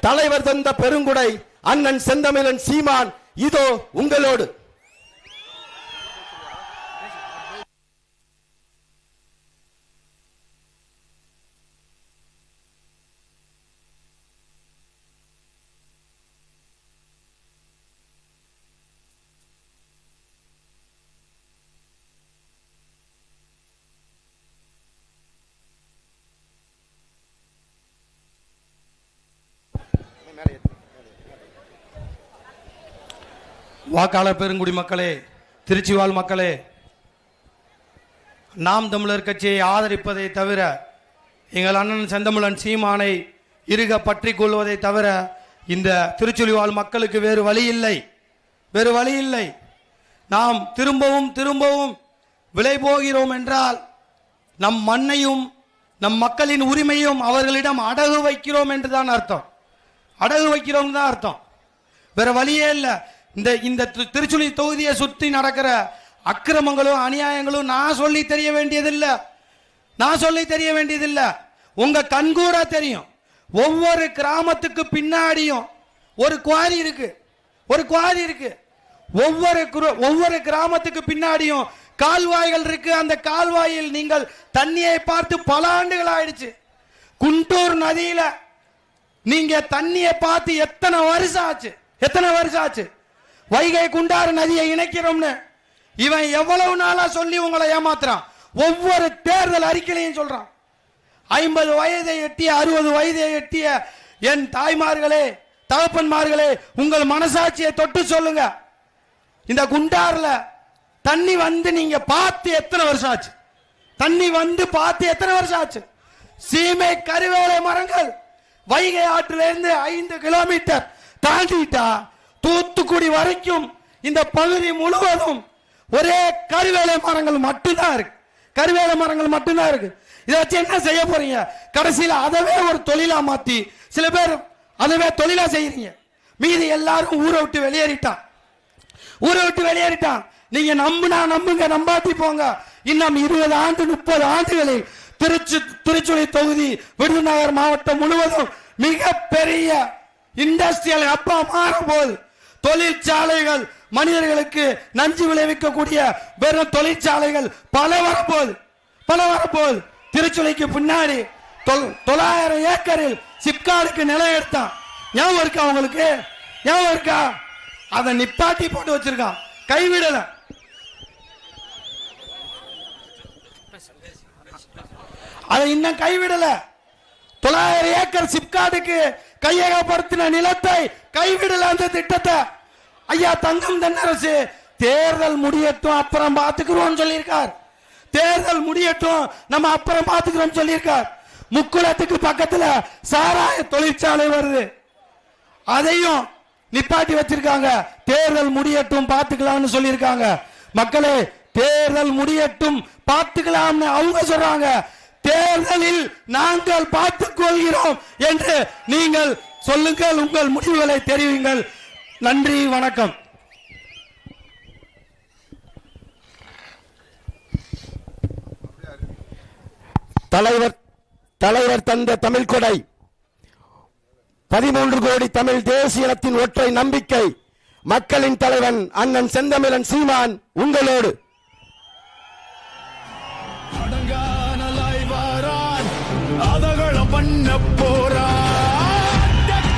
தலைவர் தந்த பெருங்குடை அண்ணன் செந்தமிழன் சீமான் இதோ உங்களோடு. வாக்காளர் பெருங்குடி மக்களே, திருச்சி வாழ் மக்களே, நாம் தமிழர் கட்சியை ஆதரிப்பதை தவிர, எங்கள் அண்ணன் செந்தமிழன் சீமானை இறுக பற்றி கொள்வதை தவிர இந்த திருச்சுழி வாழ் மக்களுக்கு வேறு வழி இல்லை. நாம் திரும்பவும் விலை போகிறோம் என்றால் நம் மண்ணையும் நம் மக்களின் உரிமையும் அவர்களிடம் அடகு வைக்கிறோம் என்று தான் அர்த்தம். வேற வழியே இல்லை. இந்த திருச்சுழி தொகுதியை சுற்றி நடக்கிற அக்கிரமங்களும் அநியாயங்களும் நான் சொல்லி தெரிய வேண்டியதில்லை. உங்க கண்கூட தெரியும். ஒவ்வொரு கிராமத்துக்கு பின்னாடியும் ஒரு குவாரி இருக்கு. ஒவ்வொரு கிராமத்துக்கு பின்னாடியும் கால்வாய்கள் இருக்கு. அந்த கால்வாயில் நீங்கள் தண்ணியை பார்த்து பல ஆண்டுகள் ஆயிடுச்சு. குண்டூர் நதியில நீங்க தண்ணியை பார்த்து எத்தனை வருஷம் ஆச்சு? வைகை குண்டாறு நதியை இணைக்கிறோம்னு இவன் எவ்வளவு நாளா சொல்லி உங்களை ஏமாத்துறான். ஒவ்வொரு தேர்தல் அறிக்கையிலையும் சொல்றான். 50 வயதை எட்டிய 60 வயதை எட்டிய என் தாய்மார்களே, தகப்பன்மார்களே, உங்கள் மனசாட்சியை தொட்டு சொல்லுங்க. இந்த குண்டாறுல தண்ணி வந்து நீங்க பார்த்து எத்தனை வருஷம் ஆச்சு? சீமை கருவேலை மரங்கள் வைகை ஆற்றிலிருந்து 5 கிலோமீட்டர் தாண்டிட்டா தூத்துக்குடி வரைக்கும் இந்த பகுதி முழுவதும் ஒரே கருவேலை மரங்கள் மட்டும்தான் இருக்கு. இதை வச்சு என்ன செய்ய போறீங்க? கடைசியில் அதவே ஒரு தொழிலா மாத்தி சில பேர் அதவே தொழிலா செய்யறீங்க. மீதி எல்லாரும் ஊரை விட்டு வெளியேறிட்டான். நீங்க நம்புங்க, நம்பாட்டி போங்க. இன்னும் 20 ஆண்டு 30 ஆண்டுகளில் திருச்சுழி தொகுதி விருதுநகர் மாவட்டம் முழுவதும் மிகப்பெரிய இண்டஸ்ட்ரியல் ஹப்பா மாறும் போது தொழிற்சாலைகள், மனிதர்களுக்கு நஞ்சு விளைவிக்கக்கூடிய வெறும் தொழிற்சாலைகள் பல வரப்போகுது. திருச்சுழிக்கு பின்னாடி 900 ஏக்கரில் சிப்காடுக்கு நிலம் எடுத்தான். ஞாபகம் இருக்கா உங்களுக்கு? அதை நிப்பாட்டி போட்டு வச்சிருக்கான், கைவிடல. அதை இன்னும் கைவிடல. 900 ஏக்கர் சிப்காடுக்கு கையகப்படுத்தின நிலத்தை கைவிடல. அந்த திட்டத்தை ஐயா தங்கம் தென்னரசு தேர்தல் முடியட்டும் அப்புறம் பார்த்துக்கிறோம் சொல்லியிருக்கார். முக்குளத்துக்கு பக்கத்துல சாராய தொழிற்சாலை வருது, அதையும் நிப்பாட்டி வச்சிருக்காங்க. தேர்தல் முடியட்டும் பார்த்துக்கலாம்னு சொல்லியிருக்காங்க. மக்களே, தேர்தல் முடியட்டும் பார்த்துக்கலாம்னு அவங்க சொல்றாங்க. தேர்தலில் நாங்கள் பார்த்துக் கொள்கிறோம் என்று நீங்கள் சொல்லுங்கள், உங்கள் முடிவுகளை தெரிவிங்கள். நன்றி, வணக்கம். தலைவர் தந்த தமிழ் கொடை 13 கோடி தமிழ் தேசியத்தின் ஒற்றை நம்பிக்கை மக்களின் தலைவன் அண்ணன் செந்தமிழன் சீமான் உங்களோடு. பண்ண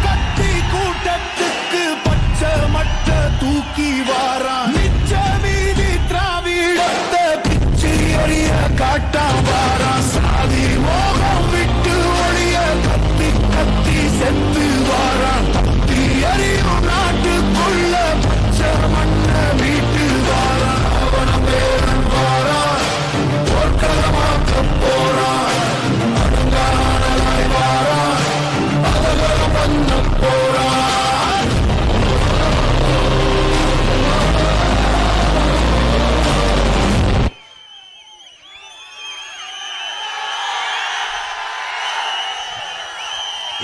கட்டி கூட்டத்துக்கு பச்சை மட்ட தூக்கி வாரான். மிச்ச மீதி திராவிடத்தை பிச்சு எறிய காட்டா வாரான். சாதி மோகம் விட்டு ஒழிய கத்தி கத்தி செத்து வாரான். கத்தி எறியும் நாட்டுக்குள்ள பச்சை மண்ண வீட்டு வாரான். அவன பேரன் வாரான், போர்க்களமாக்க போறான்.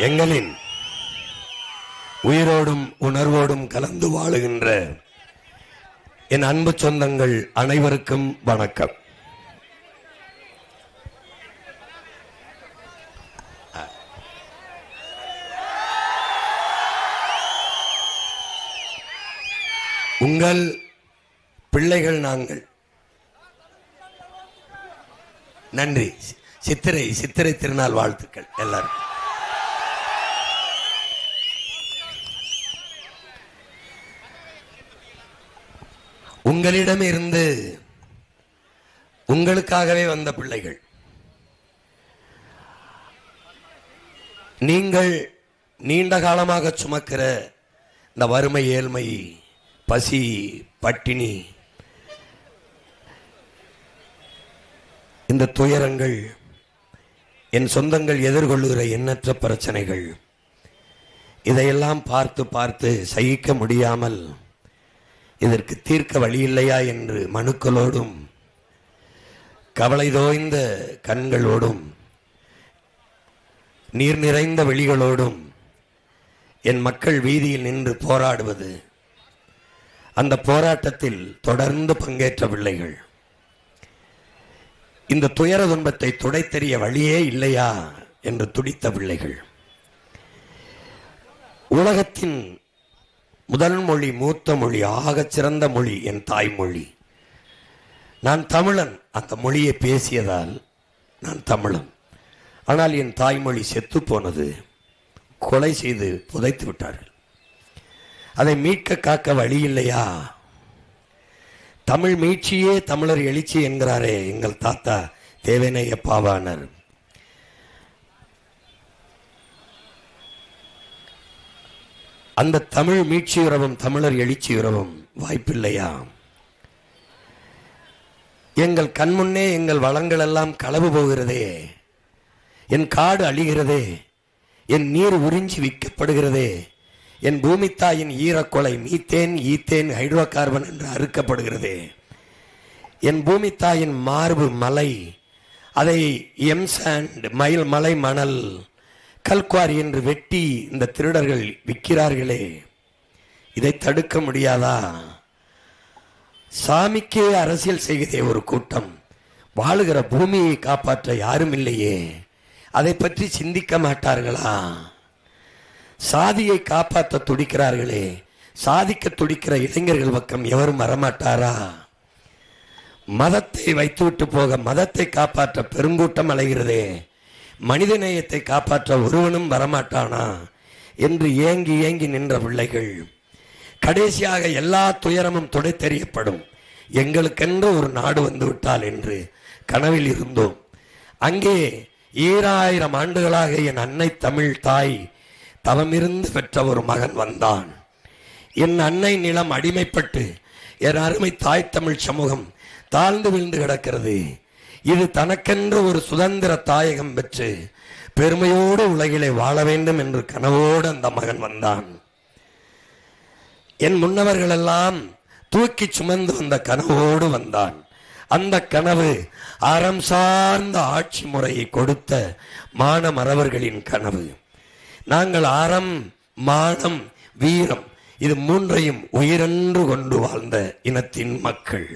எங்களின் உயிரோடும் உணர்வோடும் கலந்து வாழுகின்ற என் அன்பு சொந்தங்கள் அனைவருக்கும் வணக்கம். உங்கள் பிள்ளைகள் நாங்கள். நன்றி. சித்திரை திருநாள் வாழ்த்துக்கள் எல்லாரும். உங்களிடம் இருந்து உங்களுக்காகவே வந்த பிள்ளைகள். நீங்கள் நீண்ட காலமாக சுமக்கிற இந்த வறுமை, ஏழ்மை, பசி, பட்டினி, இந்த துயரங்கள், என் சொந்தங்கள் எதிர்கொள்ளுகிற எண்ணற்ற பிரச்சனைகள், இதையெல்லாம் பார்த்து பார்த்து சகிக்க முடியாமல் இதற்கு தீர்க்க வழி இல்லையா என்று மனுக்களோடும் கவலை தோய்ந்த கண்களோடும் நீர் நிறைந்த விழிகளோடும் என் மக்கள் வீதியில் நின்று போராடுவது, அந்த போராட்டத்தில் தொடர்ந்து பங்கேற்ற பிள்ளைகள், இந்த துயர துன்பத்தை துடைத்தெறிய வழியே இல்லையா என்று துடித்த பிள்ளைகள். உலகத்தின் முதல் மொழி, மூத்த மொழி, ஆகச் சிறந்த மொழி என் தாய்மொழி. நான் தமிழன். அந்த மொழியை பேசியதால் நான் தமிழன். ஆனால் என் தாய்மொழி செத்து போனது. கொலை செய்து புதைத்து விட்டார்கள். அதை மீட்க காக்க வழி இல்லையா? தமிழ் மீட்சியே தமிழர் எழுச்சி என்கிறாரே எங்கள் தாத்தா தேவனைய பாவாணர். அந்த தமிழ் மீட்சி உறவும் தமிழர் எழுச்சி உறவும் வாய்ப்பில்லையா? எங்கள் கண்முன்னே எங்கள் வளங்கள் எல்லாம் களவு போகிறதே, என் காடு அழிகிறதே, என் நீர் உறிஞ்சி விற்கப்படுகிறதே, என் பூமித்தாயின் ஈரக்கொலை மீத்தேன், ஈத்தேன், ஹைட்ரோ கார்பன் என்று அறுக்கப்படுகிறதே, என் பூமித்தாயின் மார்பு மலை, அதை எம்சாண்ட் மலை மணல் கல்குவாரி என்று வெட்டி இந்த திருடர்கள் விற்கிறார்களே, இதை தடுக்க முடியாதா? சாமிக்கே அரசியல் செய்கிறதே ஒரு கூட்டம், வாழுகிற பூமியை காப்பாற்ற யாரும் இல்லையே, அதை பற்றி சிந்திக்க மாட்டார்களா? சாதியை காப்பாற்ற துடிக்கிறார்களே, சாதிக்க துடிக்கிற இளைஞர்கள் பக்கம் எவரும் வரமாட்டாரா? மதத்தை வைத்துவிட்டு போக மதத்தை காப்பாற்ற பெருங்கூட்டம் அலைகிறதே, மனித நேயத்தை காப்பாற்ற ஒருவனும் வரமாட்டானா என்று ஏங்கி ஏங்கி நின்ற பிள்ளைகள். கடைசியாக எல்லா துயரமும் துடைத்தெறியப்படும், எங்களுக்கென்று ஒரு நாடு வந்துவிட்டால் என்று கனவில் இருந்தோம். அங்கே 2000 ஆண்டுகளாக என் அன்னை தமிழ் தாய் தவமிருந்து பெற்ற ஒரு மகன் வந்தான். என் அன்னை நிலம் அடிமைப்பட்டு என் அருமை தாய் தமிழ் சமூகம் தாழ்ந்து விழுந்து கிடக்கிறது. இது தனக்கென்று ஒரு சுதந்திர தாயகம் பெற்று பெருமையோடு உலகிலே வாழ வேண்டும் என்று கனவோடு அந்த மகன் வந்தான். என் முன்னவர்கள் எல்லாம் தூக்கி சுமந்து வந்த கனவோடு வந்தான். அந்த கனவு அறம் சார்ந்த ஆட்சி முறையை கொடுத்த மானமறவர்களின் கனவு. நாங்கள் அறம், மானம், வீரம் இது மூன்றையும் உயிரென்று கொண்டு வாழ்ந்த இனத்தின் மக்கள்.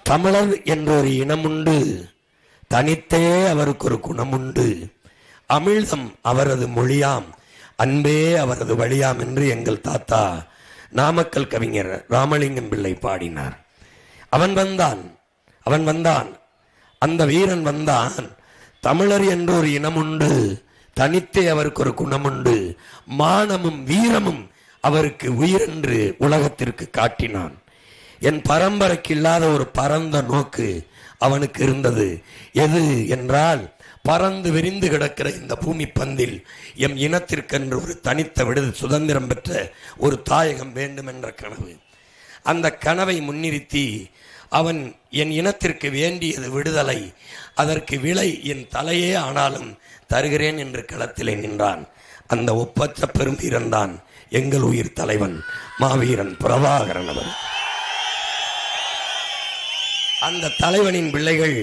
தமிழர் என்ற ஒரு இனமுண்டு, தனித்தே அவருக்கு ஒரு குணமுண்டு, அமிழ்தம் அவரது மொழியாம், அன்பே அவரது வழியாம் என்று எங்கள் தாத்தா நாமக்கல் கவிஞர் ராமலிங்கம் பிள்ளை பாடினார். அவன் வந்தான், அந்த வீரன் வந்தான். தமிழர் என்ற ஒரு இனமுண்டு, தனித்தே அவருக்கு ஒரு குணமுண்டு, மானமும் வீரமும் அவருக்கு உயிரென்று உலகத்திற்கு காட்டினான். என் பரம்பரைக்கு இல்லாத ஒரு பரந்த நோக்கு அவனுக்கு இருந்தது. எது என்றால், பறந்து விரிந்து கிடக்கிற இந்த பூமி பந்தில் எம் இனத்திற்கென்று ஒரு தனித்த விடுதலை சுதந்திரம் பெற்ற ஒரு தாயகம் வேண்டும் என்ற கனவு. அந்த கனவை முன்னிறுத்தி அவன் என் இனத்திற்கு வேண்டியது விடுதலை, அதற்கு விலை என் தலையே ஆனாலும் தருகிறேன் என்று களத்திலே நின்றான். அந்த ஒப்பற்ற பெரும் வீரன்தான் எங்கள் உயிர் தலைவன் மாவீரன் பிரபாகரன் அவர். அந்த தலைவனின் பிள்ளைகள்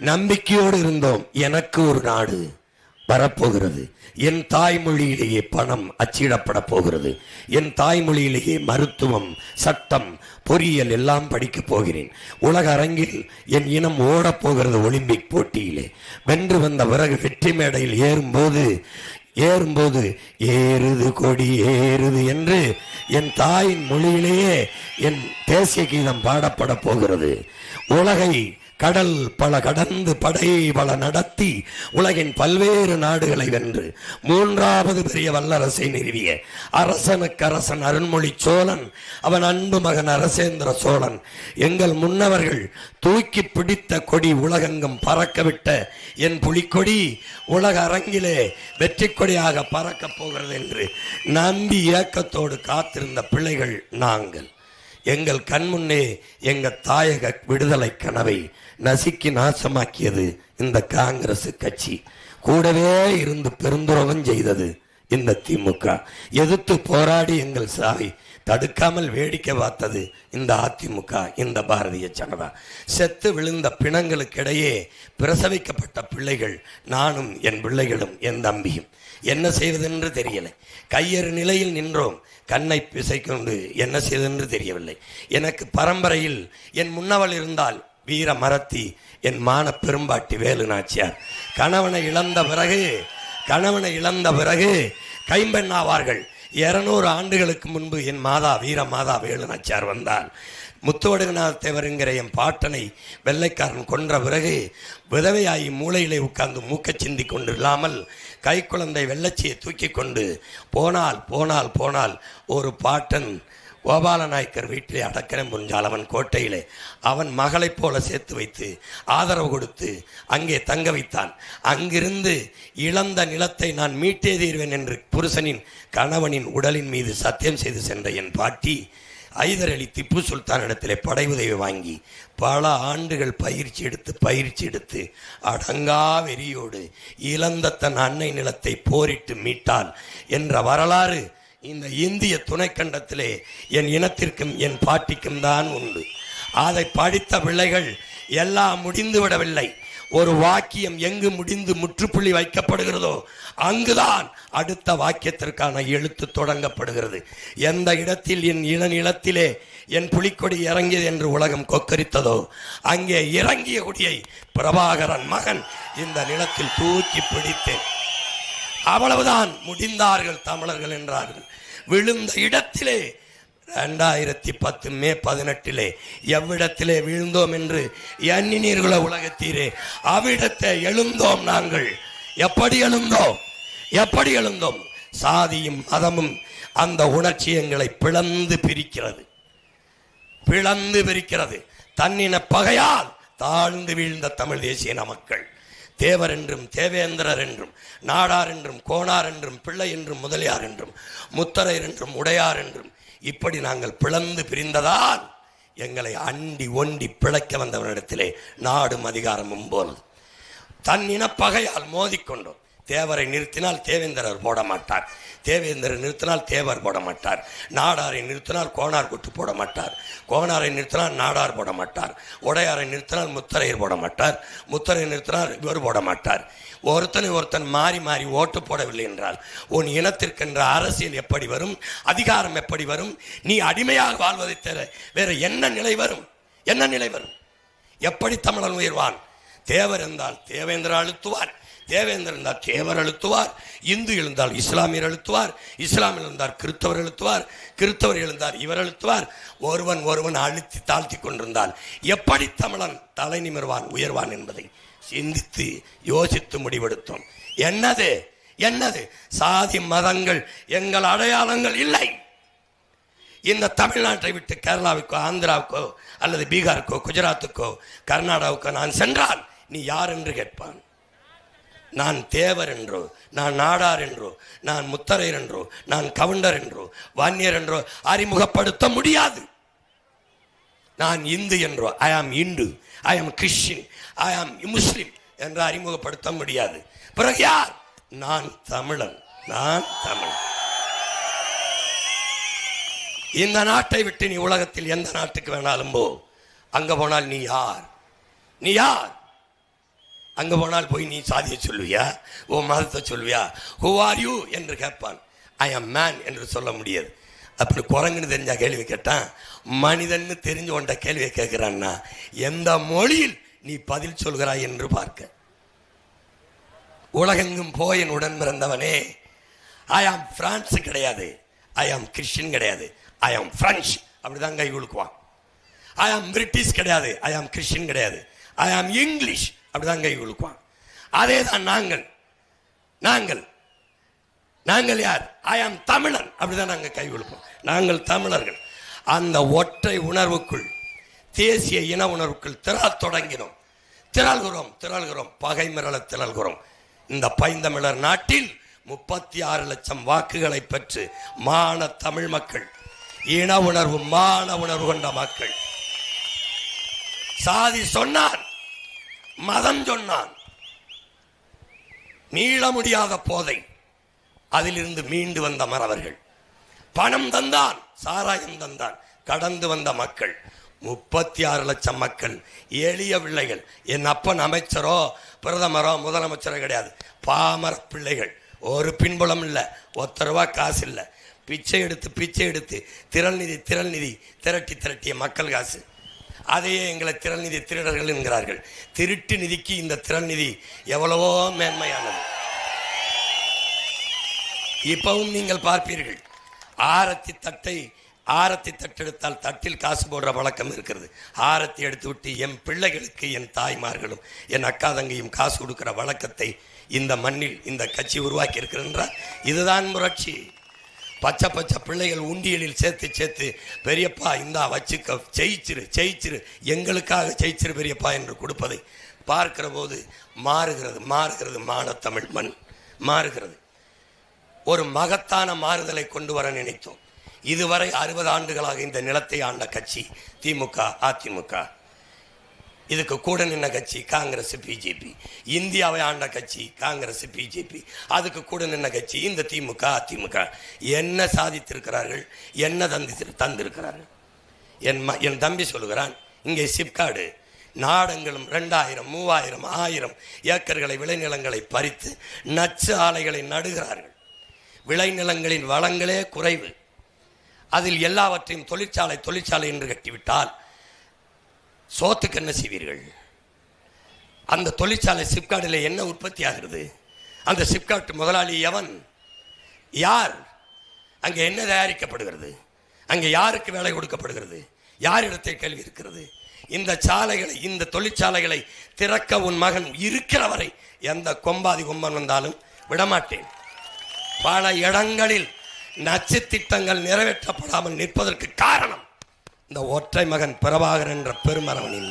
நம்பிக்கையோடு இருந்தோம். எனக்கு ஒரு நாடு வரப்போகிறது, என் தாய்மொழியிலேயே பணம் அச்சிடப்பட போகிறது, என் தாய்மொழியிலேயே மருத்துவம், சட்டம், பொறியியல் எல்லாம் படிக்கப் போகிறேன். உலக அரங்கில் என் இனம் ஓடப்போகிறது. ஒலிம்பிக் போட்டியிலே வென்று வந்த பிறகு வெற்றி மேடையில் ஏறும்போது ஏறும்போது ஏறுது கொடி ஏறுது என்று என் தாயின் மொழியிலேயே என் தேசிய கீதம் பாடப்பட போகிறது. உலகை கடல் பல கடந்து படை பல நடத்தி உலகின் பல்வேறு நாடுகளை வென்று 3வது பெரிய வல்லரசை நிறுவிய அரசனுக்கு அரசன் அருண்மொழி சோழன், அவன் அன்பு மகன் அரசேந்திர சோழன், எங்கள் முன்னவர்கள் தூக்கி பிடித்த கொடி உலகெங்கும் பறக்கவிட்ட என் புலிக்கொடி உலக அரங்கிலே வெற்றி கொடியாக பறக்கப் போகிறது என்று நம்பி ஏக்கத்தோடு காத்திருந்த பிள்ளைகள் நாங்கள். எங்கள் கண்முன்னே எங்கள் தாயக விடுதலை கனவை நசுக்கி நாசமாக்கியது இந்த காங்கிரஸ் கட்சி. கூடவே இருந்து பெருந்துரோகம் செய்தது இந்த திமுக. எதிர்த்து போராடி எங்கள் சாவை தடுக்காமல் வேடிக்கை பார்த்தது இந்த அதிமுக, இந்த பாரதிய ஜனதா. செத்து விழுந்த பிணங்களுக்கிடையே பிரசவிக்கப்பட்ட பிள்ளைகள் நானும் என் பிள்ளைகளும் என் தம்பியும். என்ன செய்வதென்று தெரியலை. கையறு நிலையில் நின்றோம். கண்ணை பிசைக்கொண்டு என்ன செய்வதென்று தெரியவில்லை. எனக்கு பரம்பரையில் என் முன்னவள் இருந்தால் வீர மரத்தி, என் மான பெரும்பாட்டி வேலு நாச்சியார். கணவனை இழந்த பிறகு கைம்பெண்ணாவார்கள். 200 ஆண்டுகளுக்கு முன்பு என் மாதா வீர மாதா வேலு நாச்சியார் வந்தால், முத்துவடுகநாத தேவர் என்கிற என் பாட்டனை வெள்ளைக்காரன் கொன்ற பிறகு விதவையாகி மூளையிலே உட்கார்ந்து மூக்கச் சிந்தி கொண்டு இல்லாமல் கை குழந்தை வெள்ளச்சியை தூக்கி கொண்டு போனால் ஒரு பாட்டன் கோபால நாயக்கர் வீட்டிலே அடக்கரம் புரிஞ்சால் அவன் கோட்டையிலே அவன் மகளைப் போல சேர்த்து வைத்து ஆதரவு கொடுத்து அங்கே தங்க வைத்தான். அங்கிருந்து இழந்த நிலத்தை நான் மீட்டே தீர்வேன் என்று புருஷனின் கணவனின் உடலின் மீது சத்தியம் செய்து சென்ற என் பாட்டி ஐதர் அலி திப்பு சுல்தான் இடத்திலே படை உதவி வாங்கி பல ஆண்டுகள் பயிற்சி எடுத்து அடங்கா வெறியோடு இழந்த தன் அன்னை நிலத்தை போரிட்டு மீட்டாள் என்ற வரலாறு இந்த இந்திய துணைக்கண்டத்திலே என் இனத்திற்கும் என் பாட்டிக்கும் தான் உண்டு. அதை படித்த பிள்ளைகள் எல்லாம் முடிந்து விடவில்லை. ஒரு வாக்கியம் எங்கு முடிந்து முற்றுப்புள்ளி வைக்கப்படுகிறதோ அங்குதான் அடுத்த வாக்கியத்திற்கான எழுத்து தொடங்கப்படுகிறது. எந்த இடத்தில் என் இளநிலத்திலே என் புலிக்கொடி இறங்கியது என்று உலகம் கொக்கரித்ததோ அங்கே இறங்கிய கொடியை பிரபாகரன் மகன் இந்த நிலத்தில் தூக்கி பிடித்தேன். அவ்வளவுதான், முடிந்தார்கள் தமிழர்கள் என்றார்கள். விழுந்த இடத்திலே 2010 மே 18 எவ்விடத்திலே வீழ்ந்தோம் என்று எண்ணினீர்களோ உலகத்தீரே, அவ்விடத்தை எழுந்தோம். நாங்கள் எப்படி எழுந்தோம்? சாதியும் மதமும் அந்த உணர்ச்சி எங்களை பிளந்து பிரிக்கிறது. தன்னின பகையால் தாழ்ந்து வீழ்ந்த தமிழ் தேசிய மக்கள் தேவர் என்றும் தேவேந்திரர் என்றும் நாடார் என்றும் கோனார் என்றும் பிள்ளை என்றும் முதலியார் என்றும் முத்தரையர் என்றும் உடையார் என்றும் இப்படி நாங்கள் பிளந்து பிரிந்ததால் எங்களை அண்டி ஒண்டி பிழைக்க வந்தவரிடத்திலே நாடும் அதிகாரமும் போனது. தன் இனப்பகையால் மோதிக்கொண்டோம். தேவரை நிறுத்தினால் தேவேந்திரர் போட மாட்டார், தேவேந்திரரை நிறுத்தினால் தேவர் போட மாட்டார், நாடாரை நிறுத்தினால் கோனார் குட்டு போட மாட்டார், கோனாரை நிறுத்தினால் நாடார் போட மாட்டார், உடையாரை நிறுத்தினால் முத்தரையர் போட மாட்டார், முத்தரையை நிறுத்தினால் இவர் போட மாட்டார். ஒருத்தன் மாறி ஓட்டு போடவில்லை என்றால் உன் இனத்திற்கென்ற அரசியல் எப்படி வரும்? அதிகாரம் எப்படி வரும்? நீ அடிமையாக வாழ்வதை தவிர வேற என்ன நிலை வரும்? எப்படி தமிழன் உயர்வான்? தேவர் இருந்தால் தேவேந்திர அழுத்துவார், தேவேந்திரன் இருந்தால் தேவர் அழுத்துவார், இந்து எழுந்தால் இஸ்லாமியர் அழுத்துவார், இஸ்லாமியர் இருந்தால் கிறிஸ்தவர் அழுத்துவார், கிறிஸ்தவர் எழுந்தார் இவர் அழுத்துவார். ஒருவன் அழுத்தி தாழ்த்தி கொண்டிருந்தால் எப்படி தமிழன் தலை நிமிர்வான், உயர்வான் என்பதை சிந்தித்து யோசித்து முடிவெடுத்தோம். என்னது சாதி மதங்கள் எங்கள் அடையாளங்கள் இல்லை. இந்த தமிழ்நாட்டை விட்டு கேரளாவுக்கோ ஆந்திராவுக்கோ அல்லது பீகாருக்கோ குஜராத்துக்கோ கர்நாடகாவுக்கோ நான் சென்றால் நீ யார் என்று கேட்பான். நான் தேவர் என்றோ, நான் நாடார் என்றோ, நான் முத்தரையர் என்றோ, நான் கவுண்டர் என்றோ, வான்யர் என்றோ அறிமுகப்படுத்த முடியாது. நான் இந்து என்றோ, ஐ ஆம் இந்து, ஐ ஆம் கிறிஸ்டின், ஐ ஆம் முஸ்லிம் என்று அறிமுகப்படுத்த முடியாது. பிறகு யார்? நான் தமிழன். இந்த நாட்டை விட்டு நீ உலகத்தில் எந்த நாட்டுக்கு வேணாலும் போ, அங்க போனால் நீ யார்? அங்க போனால் போய் நீ சாதியை சொல்லுவியா, ஓ மதத்தை சொல்லுவியா? ஹூ ஆர் யூ என்று கேட்பான். ஐ ஆம் மேன் என்று சொல்ல முடியாது. அப்படி குரங்குன்னு தெரிஞ்சா கேள்வி கேட்டான், மனிதன்னு தெரிஞ்சு கொண்ட கேள்வியை கேட்கிறான்னா எந்த மொழியில் நீ பதில் சொல்கிறாய் என்று பார்க்க. உலகெங்கும் போய் என் உடன் பிறந்தவனே, ஐ ஆம் பிரான்ஸ் கிடையாது, ஐ ஆம் கிறிஸ்டின் கிடையாது, ஐ ஆம் பிரெஞ்சு அப்படிதான் கை குலுக்குவான். ஐ ஆம் பிரிட்டிஷ் கிடையாது, ஐ ஆம் கிறிஸ்டின் கிடையாது, ஐ ஆம் இங்கிலீஷ் அப்படிதான் கை குலுக்குவான். அதே தான் நாங்கள் நாங்கள் நாங்கள் யார்? ஐ ஆம் தமிழன் அப்படிதான் நாங்கள் கை குலுப்போம். நாங்கள் தமிழர்கள். அந்த ஒற்றை உணர்வுக்குள், தேசிய இன உணர்வுக்குள் திரளத் தொடங்கினோம். திரள்கிறோம், பகை மிரள திரள்கிறோம். இந்த பைந்தமிழர் நாட்டில் 36 லட்சம் வாக்குகளை பெற்று மான தமிழ் மக்கள், இன உணர்வு மான உணர்வு கொண்ட மக்கள், சாதி சொன்னான், மதம் சொன்னான், மீள முடியாத போதை, அதிலிருந்து மீண்டு வந்த மறவர்கள், பணம் தந்தான், சாராயம் தந்தான், கடந்து வந்த மக்கள், 36 லட்சம் மக்கள், எளிய பிள்ளைகள். என் அப்பன் அமைச்சரோ பிரதமரோ முதலமைச்சரோ கிடையாது, பாமர பிள்ளைகள். ஒரு பின்புலம் இல்லை, ₹1 காசு இல்லை. பிச்சை எடுத்து திரள் நிதி திரட்டிய மக்கள் காசு. அதையே எங்களை திரள் நிதி திருடர்கள் என்கிறார்கள். திருட்டு நிதிக்கு இந்த திரள் நிதி எவ்வளவோ மேன்மையானது. இப்பவும் நீங்கள் பார்ப்பீர்கள், ஆரத்தி தட்டெடுத்தால் தட்டில் காசு போடுற வழக்கம் இருக்கிறது. ஆரத்தி எடுத்து விட்டு என் பிள்ளைகளுக்கு, என் தாய்மார்களும் என் அக்கா தங்கையும் காசு கொடுக்கிற வழக்கத்தை இந்த மண்ணில் இந்த கட்சி உருவாக்கி இருக்கிறார். இதுதான் புரட்சி. பச்சை பிள்ளைகள் உண்டியலில் சேர்த்து பெரியப்பா இந்தா வச்சுக்க, ஜெயிச்சிரு எங்களுக்காக ஜெயிச்சிரு பெரியப்பா என்று கொடுப்பதை பார்க்கிற போது மாறுகிறது மானத்தமிழ் மண் மாறுகிறது. ஒரு மகத்தான மாறுதலை கொண்டு வர நினைத்தோம். இதுவரை 60 ஆண்டுகளாக இந்த நிலத்தை ஆண்ட கட்சி திமுக, அதிமுக. இதுக்கு கூட நின்ன கட்சி காங்கிரஸ், பிஜேபி. இந்தியாவை ஆண்ட கட்சி காங்கிரஸ், பிஜேபி. அதுக்கு கூட நின்ன கட்சி இந்த திமுக, அதிமுக. என்ன சாதித்திருக்கிறார்கள், என்ன தந்திருக்கிறார்கள்? என் தம்பி சொல்லுகிறான், இங்கே சிப்காடு நாடெங்கிலும் 2000, 3000, 1000 ஏக்கர்களை விளைநிலங்களை பறித்து நச்சு ஆலைகளை நடுகிறார்கள். விளைநிலங்களின் வளங்களே குறைவு. அதில் எல்லாவற்றையும் தொழிற்சாலை என்று கட்டிவிட்டால் சோத்துக்கு என்ன செய்வீர்கள்? அந்த தொழிற்சாலை சிப்காட்டில் என்ன உற்பத்தி ஆகிறது? அந்த சிப்காட் முதலாளி எவன்? யார்? அங்கே என்ன தயாரிக்கப்படுகிறது? அங்கே யாருக்கு வேலை கொடுக்கப்படுகிறது? யாரிடத்தை கேள்வி இருக்கிறது? இந்த தொழிற்சாலைகளை திறக்க உன் மகன் இருக்கிற வரை எந்த கொம்பன் வந்தாலும் விடமாட்டேன். பல இடங்களில் நச்சு திட்டங்கள் நிறைவேற்றப்படாமல் நிற்பதற்கு காரணம் இந்த ஒற்றை மகன் பிரபாகரன் என்ற பெருமரவனின்.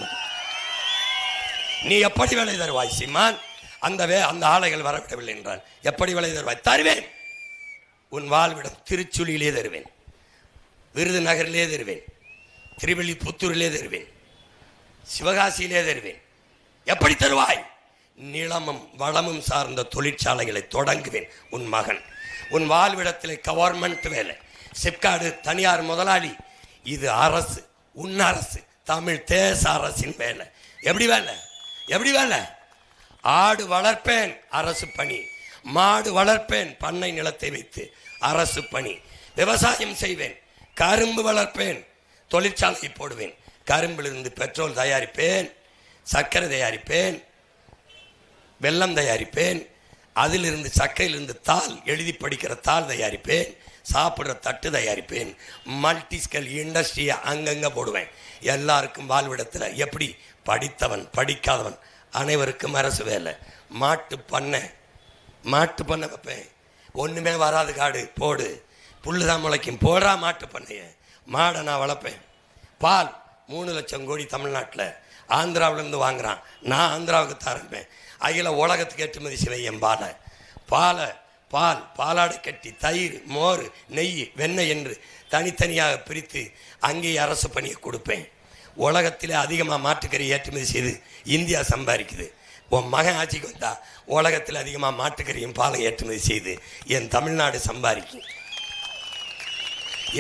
நீ எப்படி வேலை தருவாய் சீமான்? அந்த ஆலைகள் வரவிடவில்லை என்றால் எப்படி வேலை தருவாய்? தருவேன். உன் வாழ்விடம் திருச்சுழியிலே தருவேன், விருதுநகரிலே தருவேன், திருவில்லிபுத்தூரிலே தருவேன், சிவகாசியிலே தருவேன். எப்படி தருவாய்? நிலமும் வளமும் சார்ந்த தொழிற்சாலைகளை தொடங்குவேன். உன் மகன் உன் வாழ்விடத்தில் கவர்மெண்ட் வேலை, சிப்காடு தனியார் முதலாளி. இது அரசு, உன் அரசு, தமிழ் தேச அரசின் வேலை. எப்படி வேலை? ஆடு வளர்ப்பேன், அரசு பணி. மாடு வளர்ப்பேன், பண்ணை நிலத்தை வைத்து, அரசு பணி. விவசாயம் செய்வேன், கரும்பு வளர்ப்பேன், தொழிற்சாலை போடுவேன். கரும்பிலிருந்து பெட்ரோல் தயாரிப்பேன், சர்க்கரை தயாரிப்பேன், வெல்லம் தயாரிப்பேன். அதிலிருந்து சக்கையிலிருந்து தாள், எழுதி படிக்கிற தாள் தயாரிப்பேன், சாப்பிட்ற தட்டு தயாரிப்பேன். மல்டி ஸ்கேல் இண்டஸ்ட்ரியை அங்கங்கே போடுவேன். எல்லாருக்கும் வாழ்விடத்தில் எப்படி படித்தவன் படிக்காதவன் அனைவருக்கும் அரசு வேலை. மாட்டு பண்ணை வைப்பேன். ஒன்றுமே வராது காடு போடு, புல்லு தான் முளைக்கும், போடுறா மாட்டு பண்ணையை. மாடை நான் வளர்ப்பேன். பால் 3 லட்சம் கோடி தமிழ்நாட்டில் ஆந்திராவிலேருந்து வாங்குறான். நான் ஆந்திராவுக்கு தரப்பேன். அகில உலகத்துக்கு ஏற்றுமதி செய்வேன். பாலாடை கட்டி, தயிர், மோர், நெய், வெண்ணெய் என்று தனித்தனியாக பிரித்து அங்கேயே அரசு பணியை கொடுப்பேன். உலகத்திலே அதிகமாக மாட்டுக்கறி ஏற்றுமதி செய்து இந்தியா சம்பாதிக்குது. உன் மகன் ஆட்சிக்கு வந்தா உலகத்தில் அதிகமாக மாட்டுக்கறியும் பாலை ஏற்றுமதி செய்து என் தமிழ்நாடு சம்பாதிக்கும்.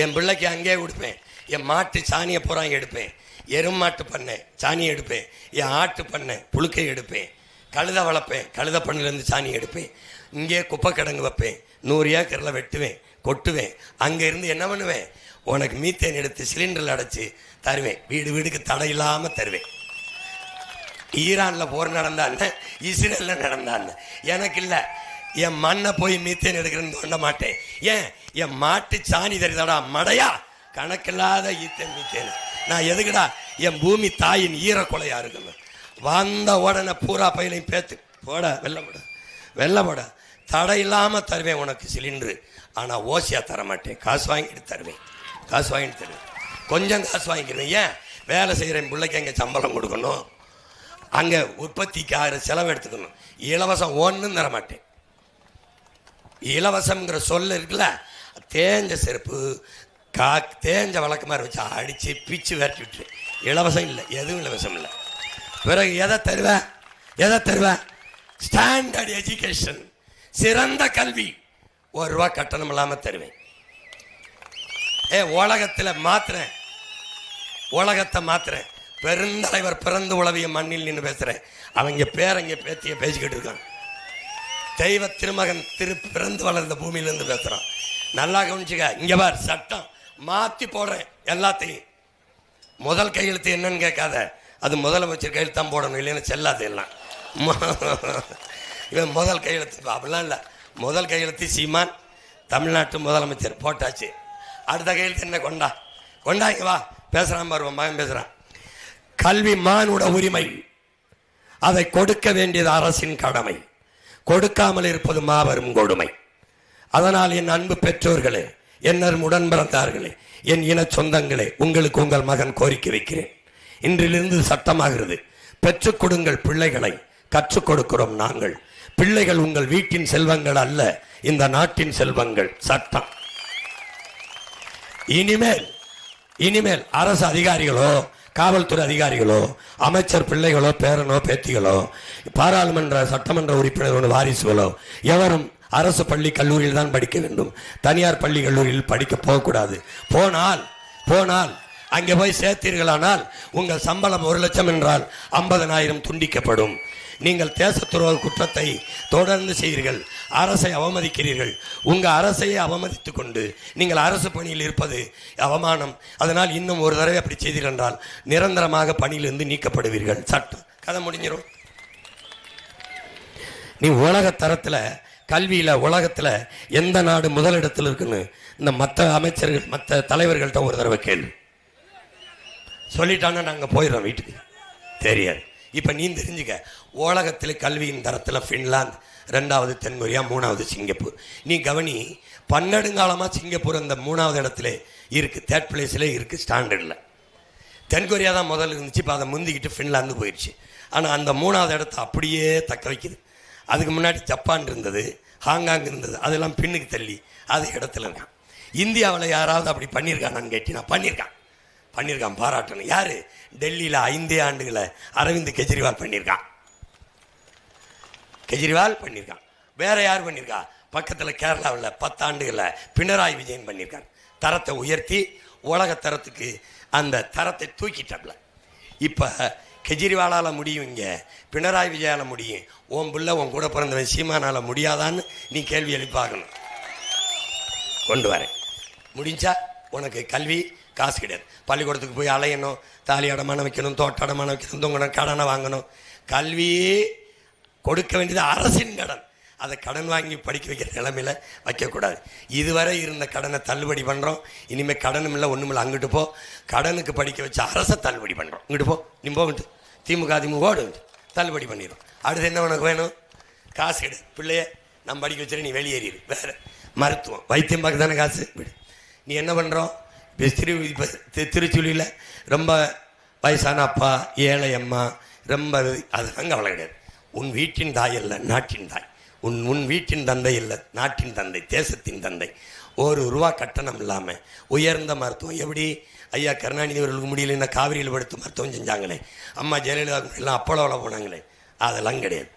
என் பிள்ளைக்கு அங்கேயே கொடுப்பேன். என் மாட்டு சாணியை பூராங்க எடுப்பேன். எருமாட்டு பண்ணை சாணியை எடுப்பேன். என் ஆட்டு பண்ணை புழுக்கை எடுப்பேன். கழுதை வளர்ப்பேன், கழுதை பண்ணிலேருந்து சாணி எடுப்பேன். இங்கே குப்பை கிடங்கு வைப்பேன். 100 ஏக்கரில் வெட்டுவேன், கொட்டுவேன். அங்கே இருந்து என்ன பண்ணுவேன்? உனக்கு மீத்தேன் எடுத்து சிலிண்டரில் அடைச்சி தருவேன். வீடுக்கு தடை இல்லாமல் தருவேன். ஈரானில் போர் நடந்தான்னு, இஸ்ரேலில் நடந்தான்னு எனக்கு இல்லை. என் மண்ணை போய் மீத்தேன் எடுக்கிறேன்னு தோண்ட மாட்டேன். ஏன்? என் மாட்டு சாணி தெரியுதாடா மடையா, கணக்கில்லாத ஈத்தேன் மீத்தேன். நான் எதுக்குடா என் பூமி தாயின் ஈரக்கொலையா இருக்கணும். வந்த உடனே பூரா பயிலையும் பேத்து போட வெள்ள போட தடை இல்லாமல் தருவேன் உனக்கு சிலிண்டரு. ஆனால் ஓசியாக தர மாட்டேன், காசு வாங்கிட்டு தருவேன். கொஞ்சம் காசு வாங்கிக்கிறேன். ஏன்? வேலை செய்கிறேன் பிள்ளைக்கு அங்கே சம்பளம் கொடுக்கணும், அங்கே உற்பத்திக்கு ஆகிற செலவு எடுத்துக்கணும். இலவசம் ஒன்றும் தர மாட்டேன். இலவசம்ங்கிற சொல்ல இருக்குல்ல, தேஞ்ச செருப்பு தேஞ்ச வழக்கு மாதிரி வச்சு அடித்து பிச்சு விரட்டி விட்டு. இலவசம் இல்லை, எதுவும் இலவசம் இல்லை. பிறகு எதை தருவேன்? ஸ்டாண்டர்ட் எஜுகேஷன், சிறந்த கல்வி, ₹1 கட்டணம் இல்லாமல் தருவேன். உலகத்தை மாத்துறேன். பெருந்தலைவர் பிறந்து உளவிய மண்ணில் நின்று பேசுறேன். அவங்க பேரங்க பேத்திய பேசிக்கிட்டு இருக்கான். தெய்வ திருமகன் பிறந்து வளர்ந்த பூமியிலிருந்து பேசுறான். நல்லா கவனிச்சுக்க. இங்க பார், சட்டம் மாத்தி போடுறேன் எல்லாத்தையும். முதல் கையெழுத்து என்னன்னு கேட்காத, அது முதலமைச்சர் கையெழுத்து தான் போடணும், இல்லைன்னு செல்லாது எல்லாம். இவன் முதல் கையெழுத்து அப்படிலாம் இல்லை. முதல் கையெழுத்து சீமான், தமிழ்நாட்டு முதலமைச்சர் போட்டாச்சு. அடுத்த கையெழுத்து என்ன? கொண்டாங்க வா, பேசுறான் பாருவன் மகன் பேசுறான். கல்வி மானுட உரிமை, அதை கொடுக்க வேண்டியது அரசின் கடமை, கொடுக்காமல் இருப்பது மாபெரும் கொடுமை. அதனால் என் அன்பு பெற்றோர்களே, என் உடன் பிறந்தார்களே, என் இன சொந்தங்களே, உங்களுக்கு உங்கள் மகன் கோரிக்கை வைக்கிறேன். இன்றிலிருந்து சட்டமாகிறது. பெற்றுக் கொடுங்கள் பிள்ளைகளை, கற்றுக் கொடுக்கிறோம் நாங்கள். பிள்ளைகள் உங்கள் வீட்டின் செல்வங்கள் அல்ல, இந்த நாட்டின் செல்வங்கள். சட்டம். இனிமேல் அரசு அதிகாரிகளோ, காவல்துறை அதிகாரிகளோ, அமைச்சர் பிள்ளைகளோ, பேரனோ, பேத்திகளோ, பாராளுமன்ற சட்டமன்ற உறுப்பினர் வாரிசுகளோ எவரும் அரசு பள்ளி கல்லூரியில் தான் படிக்க வேண்டும். தனியார் பள்ளி கல்லூரியில் படிக்க போகக்கூடாது. போனால் அங்கே போய் சேர்த்தீர்களானால் உங்கள் சம்பளம் 1 லட்சம் என்றால் 50,000 துண்டிக்கப்படும். நீங்கள் தேச துரோக குற்றத்தை தொடர்ந்து செய்கிறீர்கள், அரசை அவமதிக்கிறீர்கள். உங்கள் அரசையே அவமதித்து கொண்டு நீங்கள் அரசு பணியில் இருப்பது அவமானம். அதனால் இன்னும் ஒரு தடவை அப்படி செய்தீர்கள் என்றால் நிரந்தரமாக பணியிலிருந்து நீக்கப்படுவீர்கள். சட்டம். கதை முடிஞ்சிடும். நீ உலக தரத்தில் கல்வியில் உலகத்தில் எந்த நாடு முதலிடத்தில் இருக்குன்னு இந்த மற்ற அமைச்சர்கள் மற்ற தலைவர்கள்ட்ட ஒரு தடவை கேள்வி சொல்லிட்டாங்கன்னா நாங்கள் போயிடுறோம் வீட்டுக்கு. தெரியாது. இப்போ நீ தெரிஞ்சுக்க, உலகத்தில் கல்வியின் தரத்தில் ஃபின்லாந்து, 2வது தென்கொரியா, 3வது சிங்கப்பூர். நீ கவனி, பன்னெடுங்காலமாக சிங்கப்பூர் அந்த 3வது இடத்துல இருக்குது, 3rd பிளேஸில் இருக்குது ஸ்டாண்டர்டில். தென்கொரியா தான் முதல்ல இருந்துச்சு, இப்போ அதை முந்திக்கிட்டு ஃபின்லாந்து போயிடுச்சு. ஆனால் அந்த 3வது இடத்த அப்படியே தக்க வைக்குது. அதுக்கு முன்னாடி ஜப்பான் இருந்தது, ஹாங்காங் இருந்தது, அதெல்லாம் பின்னுக்கு தள்ளி அது இடத்துல இருக்கான். இந்தியாவில் யாராவது அப்படி பண்ணியிருக்கானான்னு கேட்டீங்கன்னா பண்ணியிருக்கான், பாராட்டணும். யாரு? டெல்லியில் 5 ஆண்டுகளை அரவிந்த் கெஜ்ரிவால் பண்ணியிருக்கான். வேற யார் பண்ணியிருக்கா? பக்கத்தில் கேரளாவில் 10 ஆண்டுகளை பினராயி விஜயன் பண்ணியிருக்காங்க. தரத்தை உயர்த்தி உலக தரத்துக்கு அந்த தரத்தை தூக்கிட்டாப்ல. இப்போ கெஜ்ரிவாலால் முடியும், இங்கே பினராயி விஜயால முடியும். உன் பிள்ளை உன் கூட பிறந்தவன் சீமானால் முடியாதான்னு நீ கேள்வி எழுப்பாகணும். கொண்டு வரேன். முடிஞ்சா உனக்கு கல்வி காசு கிடையாது. பள்ளிக்கூடத்துக்கு போய் அலையணும், தாலி அடமான வைக்கணும், தோட்ட அடமான வைக்கணும், தொங்கணும், கடனை வாங்கணும். கல்வியே கொடுக்க வேண்டியது அரசின் கடன். அதை கடன் வாங்கி படிக்க வைக்கிற நிலைமையில் வைக்கக்கூடாது. இதுவரை இருந்த கடனை தள்ளுபடி பண்ணுறோம். இனிமேல் கடனும் இல்லை, ஒன்றும் இல்லை. அங்கிட்டு போ, கடனுக்கு படிக்க வச்ச அரசை தள்ளுபடி பண்ணுறோம். இங்கிட்டு போ, நீ போகிட்டு திமுக ஓடு தள்ளுபடி பண்ணிடும். அடுத்து என்ன உனக்கு வேணும்? காசு கிடையாது. பிள்ளைய நம்ம படிக்க வச்சுட்டு நீ வெளியேறிடு. வேறு மருத்துவம் வைத்தியம் பார்க்க தானே காசு விடு. நீ என்ன பண்ணுறோம்? இப்போ திருச்சுழியில் ரொம்ப வயசான அப்பா, ஏழை அம்மா, ரொம்ப அதெல்லாம் கவலை கிடையாது. உன் வீட்டின் தாய் அல்ல, நாட்டின் தாய். உன் வீட்டின் தந்தை இல்லை, நாட்டின் தந்தை, தேசத்தின் தந்தை. ₹1 கட்டணம் இல்லாமல் உயர்ந்த மருத்துவம். எப்படி ஐயா கருணாநிதி அவர்களுக்கு முடியலன்னா காவிரியில் படுத்து மருத்துவம் செஞ்சாங்களே, அம்மா ஜெயலலிதா எல்லாம் அப்பளோவில் போனாங்களே, அதெல்லாம் கிடையாது.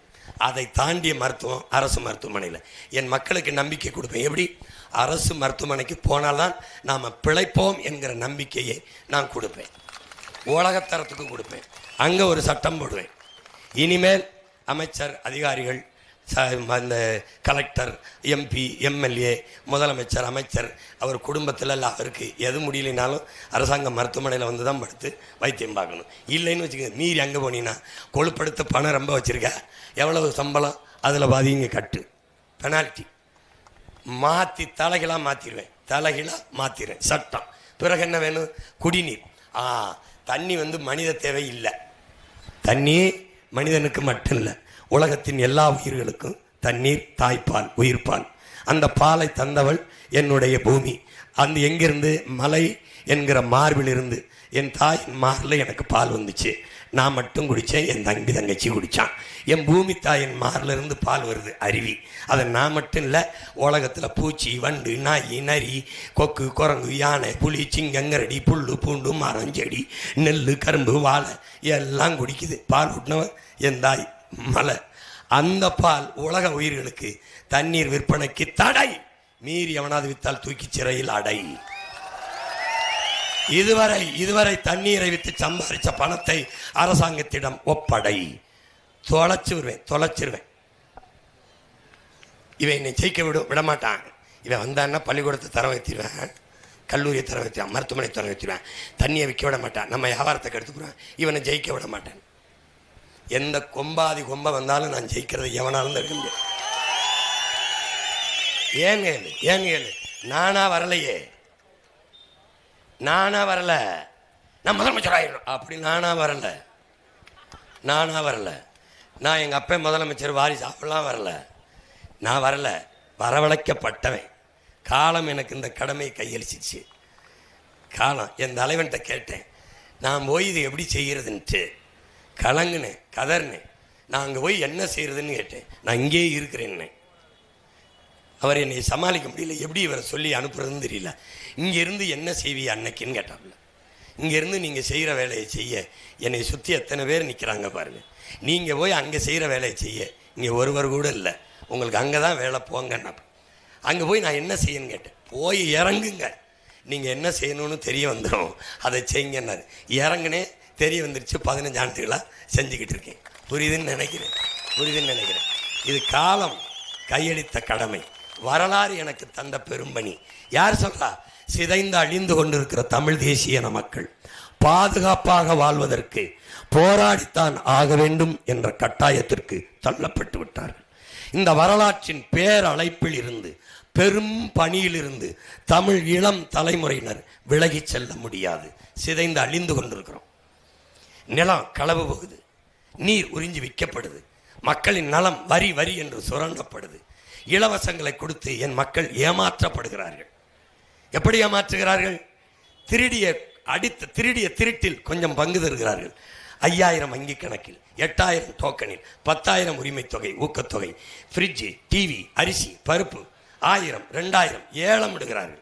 அதை தாண்டிய மருத்துவம் அரசு மருத்துவமனையில். என் மக்களுக்கு நம்பிக்கை கொடுப்பேன். எப்படி? அரசு மருத்துவமனைக்கு போனால்தான் நாம் பிழைப்போம் என்கிற நம்பிக்கையை நான் கொடுப்பேன். உலகத்தரத்துக்கு கொடுப்பேன். அங்கே ஒரு சட்டம் போடுவேன். இனிமேல் அமைச்சர், அதிகாரிகள், அந்த கலெக்டர், MP, MLA, முதலமைச்சர், அமைச்சர், அவர் குடும்பத்தில் இல்லை, அவருக்கு எது முடியலைனாலும் அரசாங்க மருத்துவமனையில் வந்து தான் படுத்து வைத்தியம் பார்க்கணும். இல்லைன்னு வச்சுக்கோங்க, மீறி அங்கே போனீங்கன்னா கொழுப்படுத்த பணம் ரொம்ப வச்சுருக்க, எவ்வளவு சம்பளம் அதில் பாதி இங்கே கட்டு. பெனால்ட்டி. மாற்றி தலைகளாக மாற்றிடுவேன், தலைகளாக மாற்றிடுவேன் சட்டம். பிறகு என்ன வேணும்? குடிநீர். தண்ணி மனித தேவை இல்லை. தண்ணி மனிதனுக்கு மட்டும் இல்லை, உலகத்தின் எல்லா உயிர்களுக்கும் தண்ணீர் தாய்ப்பால், உயிர்ப்பால். அந்த பாலை தந்தவள் என்னுடைய பூமி. அந்த எங்கிருந்து? மலை என்கிற மார்பிலிருந்து என் தாயின் மாரில் எனக்கு பால் வந்துச்சு. நான் மட்டும் குடித்தேன், என் தங்கச்சி குடித்தான். என் பூமி தாயின் மாரிலிருந்து பால் வருது, அருவி. அதை நான் மட்டும் இல்லை, உலகத்தில் பூச்சி, வண்டு, நாய், நரி, கொக்கு, குரங்கு, யானை, புலி, சிங்கங்கரடி, புல்லு, பூண்டு, மரம், செடி, நெல், கரும்பு, வாழை எல்லாம் குடிக்குது. பால் ஊட்டினவன் என் தாய் மலை. அந்த பால் உலக உயிர்களுக்கு தண்ணீர் விற்பனைக்கு தடை. மீறி எவனாவது வித்தால் தூக்கி சிறையில் அடை. இதுவரை தண்ணீரை வித்து சம்பாதிச்ச பணத்தை அரசாங்கத்திடம் ஒப்படை. தொலைச்சிருவேன். இவன் என்னை ஜெயிக்க விடமாட்டான். இவன் வந்தான்னா பள்ளிக்கூடத்தை தர வைத்திருவேன், கல்லூரியை தர வைத்திருவான், மருத்துவமனை தர வைத்திருவேன். தண்ணியை விற்க விட மாட்டான், நம்ம வியாபாரத்தை கெடுத்துக்குறான். இவனை ஜெயிக்க விட மாட்டான். எந்த கொம்பாதி கொம்ப வந்தாலும் நான் ஜெயிக்கிறது எவனாலும் இருக்க முடியாது. ஏன் நானா வரலையே, நானா வரல, நான் முதலமைச்சர் ஆயிடும் அப்படி நானா வரல. நான் எங்கள் அப்பா முதலமைச்சர் வாரிசு அப்படிலாம் வரல. நான் வரல, வரவழைக்கப்பட்டவன். காலம் எனக்கு இந்த கடமையை கையளிச்சிச்சு. காலம் என் தலைவன்கிட்ட கேட்டேன், நான் போய் இது எப்படி செய்கிறதுன்ட்டு கலங்குனேன், கதர்னேன். நான் அங்கே போய் என்ன செய்கிறதுன்னு கேட்டேன். நான் இங்கேயே இருக்கிறேன்னே. அவர் என்னை சமாளிக்க முடியல, எப்படி இவரை சொல்லி அனுப்புறதுன்னு தெரியல. இங்கேருந்து என்ன செய்வீ அன்னைக்குன்னு கேட்டாப்புல. இங்கேருந்து நீங்கள் செய்கிற வேலையை செய்ய என்னை சுற்றி எத்தனை பேர் நிற்கிறாங்க பாருங்கள். நீங்கள் போய் அங்கே செய்கிற வேலையை செய்ய இங்கே ஒருவர் கூட இல்லை, உங்களுக்கு அங்கே தான் வேலை போங்கன்னு. அங்கே போய் நான் என்ன செய்யணும்னு கேட்டேன். போய் இறங்குங்க, நீங்கள் என்ன செய்யணும்னு தெரிய வந்துடும், அதை செய்யுங்கன்னாரு. இறங்குனே, தெரிய வந்துருச்சு. 15 ஆண்டுகளாக செஞ்சுக்கிட்டு இருக்கேன். புரியுதுன்னு நினைக்கிறேன். இது காலம் கையளித்த கடமை, வரலாறு எனக்கு தந்த பெரும்பணி. யார் சொல்றா? சிதைந்து அழிந்து கொண்டிருக்கிற தமிழ் தேசிய மக்கள் பாதுகாப்பாக வாழ்வதற்கு போராடித்தான் ஆக வேண்டும் என்ற கட்டாயத்திற்கு தள்ளப்பட்டு விட்டார்கள். இந்த வரலாற்றின் பேரழைப்பில் இருந்து, பெரும் பணியிலிருந்து தமிழ் இளம் தலைமுறையினர் விலகி செல்ல முடியாது. சிதைந்து அழிந்து கொண்டிருக்கிறோம். நிலம் களவு போகுது, நீர் உறிஞ்சி விற்கப்படுது, மக்களின் நலம் வரி வரி என்று சுரண்டப்படுது. இலவசங்களை கொடுத்து என் மக்கள் ஏமாற்றப்படுகிறார்கள். எப்படி ஏமாற்றுகிறார்கள்? திருடிய திருட்டில் கொஞ்சம் பங்கு தருகிறார்கள். 5000 வங்கி கணக்கில், 8000 டோக்கனில், 10,000 உரிமை தொகை, ஊக்கத்தொகை, ஃப்ரிட்ஜு, டிவி, அரிசி, பருப்பு, 1000, 2000 ஏலம் விடுகிறார்கள்.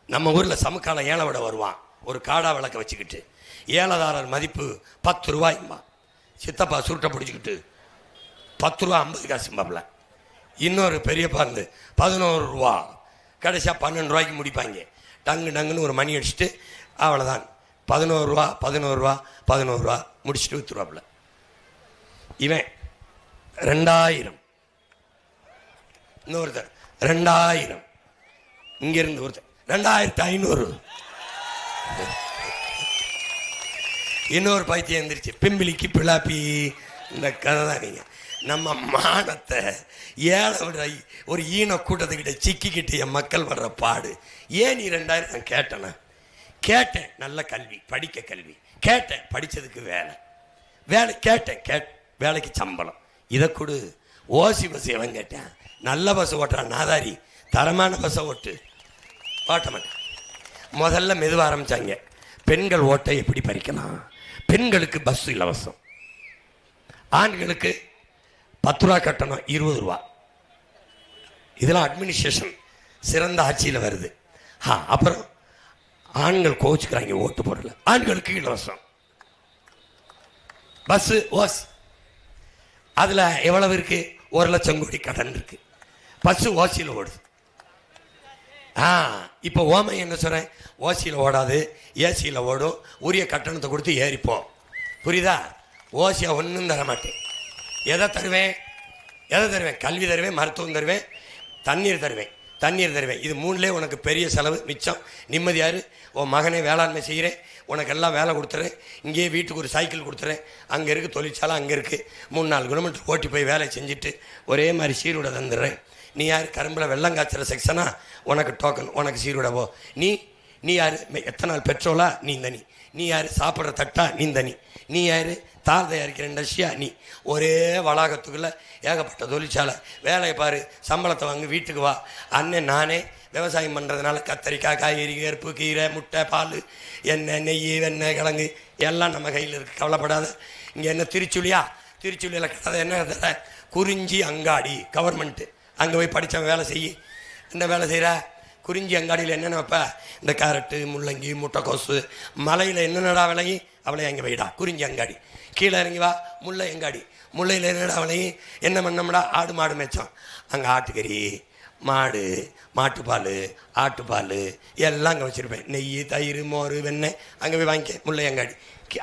நம்ம ஊரில் சமுக்காலம் ஏலம் விட வருவான், ஒரு காடா விளக்க வச்சுக்கிட்டு. ஏலதாரர் மதிப்பு 10 ரூபாய்மா. சித்தப்பா சுருட்டை பிடிச்சிக்கிட்டு 10 ரூபா 50 காசும்பாப்புல. இன்னொரு பெரியப்பா இருந்து 11 ரூபா, கடைசியாக 12 ரூபாய்க்கு முடிப்பாங்க. டங்குன்னு ஒரு மணி அடிச்சுட்டு அவ்வளோதான். 11 ரூபா முடிச்சுட்டு விற்றுருவாப்புல. இவன் 2000, இன்னொருத்தர் 2000, இங்கிருந்து ஒருத்தர் 2500. இன்னொரு பைத்தியம் எழுந்திரிச்சு, பிம்பிளிக்கு பிளாப்பி. இந்த கதை தான். நீங்கள் நம்ம மானத்தை ஏழை விட ஒரு ஈன கூட்டத்துக்கிட்ட சிக்கிக்கிட்டு என் மக்கள் வர்ற பாடு. ஏன் நீ 2000 நான் கேட்டேன். நல்ல கல்வி, படிக்க கல்வி கேட்டேன், படித்ததுக்கு வேலை கேட்டேன், வேலைக்கு சம்பளம். இதை கொடு. ஓசி பஸ் எவன் கேட்டேன்? நல்ல பஸ் ஓட்டுறான் நாதாரி, தரமான பஸ்ஸை ஓட்ட மாட்டேன். முதல்ல மெதுவாக ஆரம்பித்தாங்க. பெண்கள் ஓட்டை எப்படி பறிக்கலாம்? பெண்களுக்கு பஸ் இலவசம், ஆண்களுக்கு 10 ரூபா கட்டணம், 20 ரூபா. இதெல்லாம் அட்மினிஸ்ட்ரேஷன் சிறந்த ஆட்சியில் வருது. அப்புறம் ஆண்கள் கோச்சுக்கிறாங்க ஓட்டு போடல, ஆண்களுக்கு இலவசம் பஸ் ஓஸ். அதில் எவ்வளவு இருக்கு? 1 லட்சம் கோடி கடன் இருக்கு. பஸ் ஓசியில் ஓடுது. இப்போ ஓமை என்ன சொல்கிறேன்? ஓசியில் ஓடாது, ஏசியில் ஓடும். உரிய கட்டணத்தை கொடுத்து ஏறிப்போம். புரியுதா? ஓசியை ஒன்றும் தர மாட்டேன். எதை தருவேன்? கல்வி தருவேன், மருத்துவம் தருவேன், தண்ணீர் தருவேன். இது 3லே உனக்கு பெரிய செலவு மிச்சம். நிம்மதியாரு. உன் மகனை வேளாண்மை செய்கிறேன், உனக்கெல்லாம் வேலை கொடுத்துறேன், இங்கேயே வீட்டுக்கு ஒரு சைக்கிள் கொடுத்துறேன், அங்கே இருக்குது தொழிற்சாலை, அங்கே இருக்குது 3-4 கிலோமீட்டர் ஓட்டி போய் வேலை செஞ்சுட்டு ஒரே மாதிரி சீருடை தந்துடுறேன். நீ யார்? கரும்பில் வெள்ளம் காய்ச்சற செக்ஷனா, உனக்கு டோக்கன், உனக்கு சீருடவோ. நீ யார்? எத்தனை நாள் பெட்ரோலா? நீ தனி. நீ யார்? சாப்பிட்ற தட்டா? நீ தனி. நீ யார்? தார் தயாரிக்கிற இண்டஸ்ட்ரியா? நீ. ஒரே வளாகத்துக்குள்ளே ஏகப்பட்ட தொழிற்சாலை. வேலையை பாரு, சம்பளத்தை வாங்க, வீட்டுக்கு வா. அண்ணன் நானே விவசாயம் பண்ணுறதுனால கத்தரிக்காய், காய்கறி, கருப்பு, கீரை, முட்டை, பால், எண்ணெய், நெய், வெண்ணெய், கிழங்கு எல்லாம் நம்ம கையில் இருக்குது. கவலைப்படாத. இங்கே என்ன திருச்சுழியா? திருச்சுழியில் கதை என்ன? குறிஞ்சி அங்காடி கவர்மெண்ட்டு. அங்கே போய் படித்தவன் வேலை செய்ய. என்ன வேலை செய்கிற? குறிஞ்சி அங்காடியில் என்னென்ன வைப்ப? இந்த கேரட்டு, முள்ளங்கி, முட்டைக்கோசு. மலையில் என்னென்னடா விலையும் அவளை அங்கே வைடா, குறிஞ்சி அங்காடி. கீழே இறங்கி வா, முல்லை அங்காடி. முல்லையில் என்னடா விலையும்? என்ன பண்ணோம்டா? ஆடு மாடு மேய்ச்சோம். அங்கே ஆட்டுக்கறி, மாடு, மாட்டுப்பால், ஆட்டுப்பால் எல்லாம் அங்கே வச்சுருப்பேன். நெய், தயிர், மோர், வெண்ணெய் அங்கே போய் வாங்கிக்க. முல்லை அங்காடி.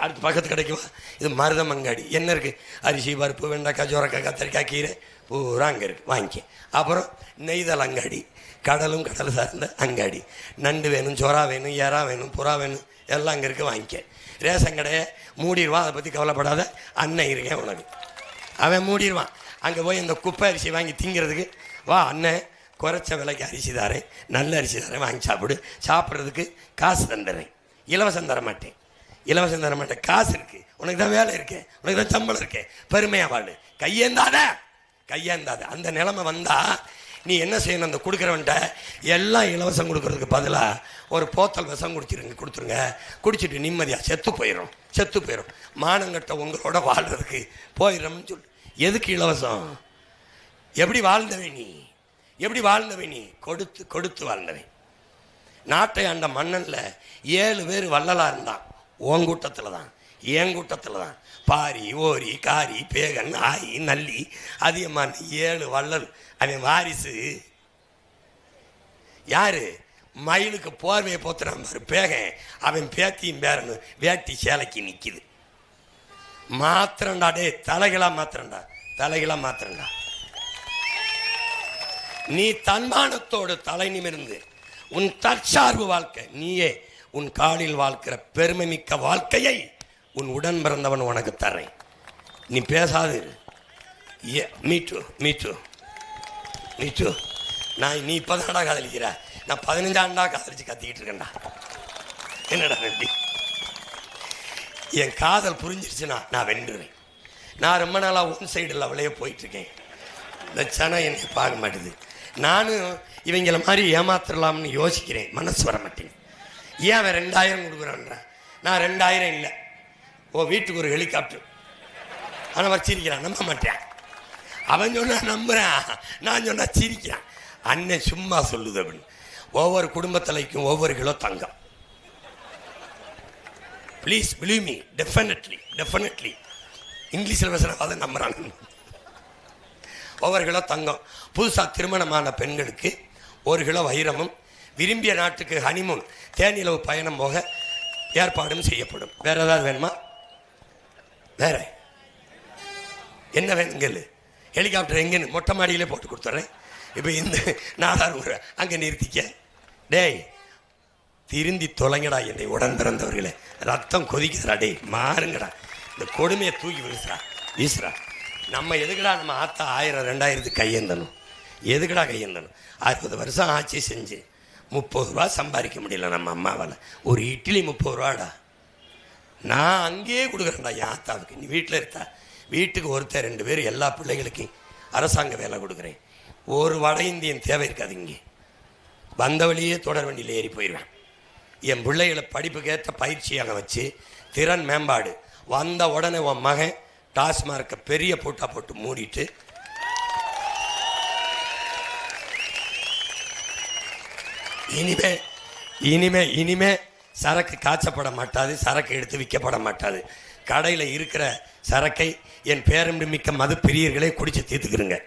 அடுத்து பக்கத்து கிடைக்குமா? இது மருதம் அங்காடி. என்ன இருக்குது? அரிசி, பருப்பு, வெண்டைக்காய், சோரக்காய், கத்திரிக்காய், கீரை பூரா அங்கே இருக்குது, வாங்கிக்க. அப்புறம் நெய்தல் அங்காடி, கடலும் கடல் சார்ந்த அங்காடி. நண்டு வேணும், சொரா வேணும், எறா வேணும், புறா வேணும், எல்லாம் அங்கே இருக்குது, வாங்கிக்க. ரேஷன் கடையை மூடிடுவான், அதை பற்றி கவலைப்படாத, அண்ணன் இருக்கேன் உனக்கு. அவன் மூடிடுவான். அங்கே போய் இந்த குப்பை அரிசி வாங்கி திங்கிறதுக்கு வா, அண்ணன் குறைச்ச விலைக்கு அரிசி தாரேன், நல்ல அரிசி தாரேன், வாங்கி சாப்பிடு. சாப்பிட்றதுக்கு காசு தந்துடுறேன், இலவசம் தர மாட்டேன். இலவசம் தர மாட்டேன், காசு இருக்குது, உனக்கு தான் வேலை இருக்கு, உனக்கு தான் சம்பளம் இருக்கு, பெருமையாக வாழு. கையேந்தாத. அந்த நிலைமை வந்தால் நீ என்ன செய்யணும்? அந்த கொடுக்குறவன்ட்ட எல்லாம் இலவசம் கொடுக்கறதுக்கு பதிலாக ஒரு போத்தல் விஷம் கொடுத்துருங்க. குடிச்சிட்டு நிம்மதியாக செத்து போயிடும். மானங்கட்ட உங்களோட வாழ்றதுக்கு போயிடுறோம்னு சொல்லு. எதுக்கு இலவசம்? எப்படி வாழ்ந்தவை நீ? கொடுத்து வாழ்ந்தவை. நாட்டை ஆண்ட மன்னனில் 7 பேர் வள்ளலாக இருந்தான். உன் கூட்டத்தில் தான், என் கூட்டத்தில் தான். பாரி, ஓரி, காரி, பேகன், ஆயி, நல்லி, அதிகமான 7 வள்ளல். அவன் வாரிசு யாரு? மயிலுக்கு போர்வையை போத்துறான் பாரு பேகன். அவன் பேத்தியும் பேரனு வேட்டி சேலைக்கு நிற்கிது. மாத்திரண்டா டே, தலைகளா மாத்திரண்டா. நீ தன்மானத்தோடு தலை நிமிர்ந்து உன் தற்சார்பு வாழ்க்கை, நீயே உன் காலில் வாழ்க்கிற பெருமை மிக்க வாழ்க்கையை உன் உடன் பிறந்தவன் உனக்கு தரேன். நீ பேசாது. மீட்டு நீ 10 காதலிக்கிற, நான் 15 ஆண்டா காதலிச்சு கத்திக்கிட்டு இருக்கேன்டா. என்னடா ரெட்டி? என் காதல் புரிஞ்சிருச்சுன்னா நான் வென்றுவேன். நான் ரொம்ப நாளாக ஒன் சைடில் அவளையே போயிட்டுருக்கேன். இந்த சனம் என்னை பார்க்க மாட்டேது. நானும் இவங்கள மாதிரி ஏமாத்திரலாம்னு யோசிக்கிறேன், மனசு வர மாட்டேங்குது. ஏன் அவன் 2000 கொடுக்குறான்றான், நான் 2000 இல்லை. வீட்டுக்கு ஒரு ஹெலிகாப்டர். ஆனால் வச்சிருக்கிறான், நம்ப மாட்டேன். அவன் சொன்னா நம்புறான், நான் சொன்னா சிரிக்கிறான். அண்ணன் சும்மா சொல்லுது அப்படின்னு. ஒவ்வொரு குடும்பத்திலைக்கும் ஒவ்வொரு kilo Thangam. Please believe me, definitely இங்கிலீஷில் பேசுகிற அதை நம்புறாங்க. ஒவ்வொரு கிலோ தங்கம். புதுசாக திருமணமான பெண்களுக்கு 1 கிலோ வைரமும், விரும்பிய நாட்டுக்கு ஹனிமூன் தேனிலவு பயணம் போக ஏற்பாடும் செய்யப்படும். வேற ஏதாவது வேணுமா? வேற என்ன வேணுங்கல்? ஹெலிகாப்டர் எங்கன்னு மொட்டை மாடியிலே போட்டு கொடுத்துட்றேன். இப்போ இந்த நாடார் அங்கே நிறுத்திக்க. டேய் திருந்தி தொலைங்கடா என்னை உடன் பிறந்தவர்களே. ரத்தம் கொதிக்குதுடா. டேய் மாறுங்கடா, இந்த கொடுமையை தூக்கி வீசுறா. நம்ம எதுக்குடா நம்ம ஆத்தா 1000-2000 கையேந்தணும்? எதுக்குடா கையேந்தணும்? 60 வருஷம் ஆட்சி செஞ்சு 30 ரூபா சம்பாதிக்க முடியல நம்ம அம்மாவால். ஒரு இட்லி 30 ரூபாடா. நான் அங்கேயே கொடுக்குறேன்டா என் ஆத்தாவுக்கு. நீ வீட்டில் இருக்கா? வீட்டுக்கு ஒருத்தர் 2 பேர் எல்லா பிள்ளைகளுக்கும் அரசாங்க வேலை கொடுக்குறேன். ஒரு வட இந்தியன் தேவை இருக்காது. இங்கே வந்த வழியே தொடர் வண்டியில் ஏறி போயிடுவேன். என் பிள்ளைகளை படிப்புக்கேற்ற பயிற்சியாக வச்சு திறன் மேம்பாடு. வந்த உடனே உன் மகன் டாஸ்மார்க்கை பெரிய பூட்டா போட்டு மூடிட்டு இனிமே சரக்கு காய்ச்சப்பட மாட்டாது, சரக்கு எடுத்து விற்கப்பட மாட்டாது. கடையில் இருக்கிற சரக்கை என் பேரம்பு மிக்க மது பிரியர்களே குடிச்சு தீர்த்துக்கிறங்க.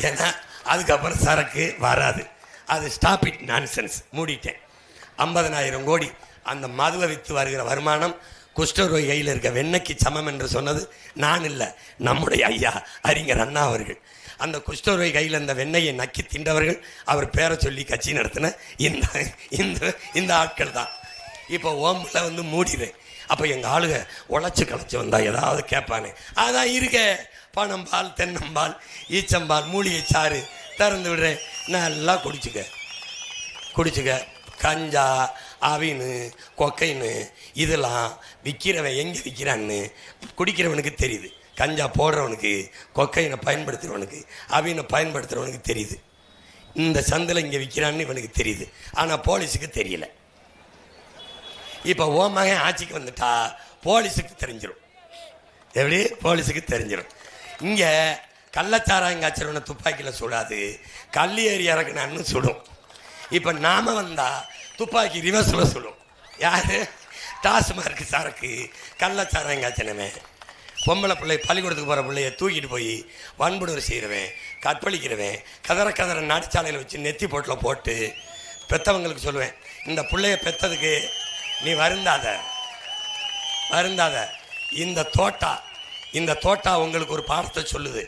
ஏன்னா அதுக்கப்புறம் சரக்கு வராது. அது ஸ்டாப் இட் நான்சென்ஸ். மூடிட்டேன். 50,000 கோடி அந்த மதுவை விற்று வருகிற வருமானம் குஷ்டரோகி கையில் இருக்க வெண்ணெய்க்கு சமம் என்று சொன்னது நான் இல்லை, நம்முடைய ஐயா அறிஞர் அண்ணா அவர்கள். அந்த குஷ்டரோகி கையில் அந்த வெண்ணெயை நக்கி தின்றவர்கள் அவர் பேரை சொல்லி கட்சி நடத்தின இந்த ஆட்கள் தான். இப்போ ஓம்பில் வந்து மூடிடுறேன். அப்போ எங்கள் ஆளுக உழைச்சி களைச்சி வந்தா ஏதாவது கேட்பானே, அதான் இருக்க பனம்பால், தென்னம்பால், ஈச்சம்பால், மூலிகை சாறு திறந்து விடுறேன், நல்லா குடிச்சுக்க. கஞ்சா, அவின்னு, கொக்கைன்னு இதெல்லாம் விற்கிறவன் எங்கே விற்கிறான்னு குடிக்கிறவனுக்கு தெரியுது. கஞ்சா போடுறவனுக்கு, கொக்கைனை பயன்படுத்துகிறவனுக்கு, அவினை பயன்படுத்துகிறவனுக்கு தெரியுது. இந்த சந்தில் இங்கே விற்கிறான்னு இவனுக்கு தெரியுது. ஆனால் போலீஸுக்கு தெரியல. இப்போ ஓ மகன் ஆட்சிக்கு வந்துட்டா போலீஸுக்கு தெரிஞ்சிடும். எப்படி போலீஸுக்கு தெரிஞ்சிடும். இங்கே கள்ளச்சாராயம் காய்ச்சறவனை துப்பாக்கியில் சுடாது, கள்ளி ஏறி இறக்குனான்னு சுடும். இப்போ நாம வந்தால் துப்பாக்கி ரிவர்ஸில் சுடும். யார்? டாஸ்மார்க்கு சரக்கு கள்ளச்சாராயம் காய்ச்சனவன், பொம்பளை பிள்ளை பள்ளிக்கூடத்துக்கு போகிற பிள்ளைய தூக்கிட்டு போய் வன்புணர்வு செய்கிறவன், கற்பழிக்கிறவன், கதற நாட்டுச்சாலையில் வச்சு நெத்தி போட்டில் போட்டு பெற்றவங்களுக்கு சொல்லுவேன், இந்த பிள்ளைய பெற்றதுக்கு நீ வருந்தாத. இந்த தோட்டா உங்களுக்கு ஒரு பாடத்தை சொல்லுது.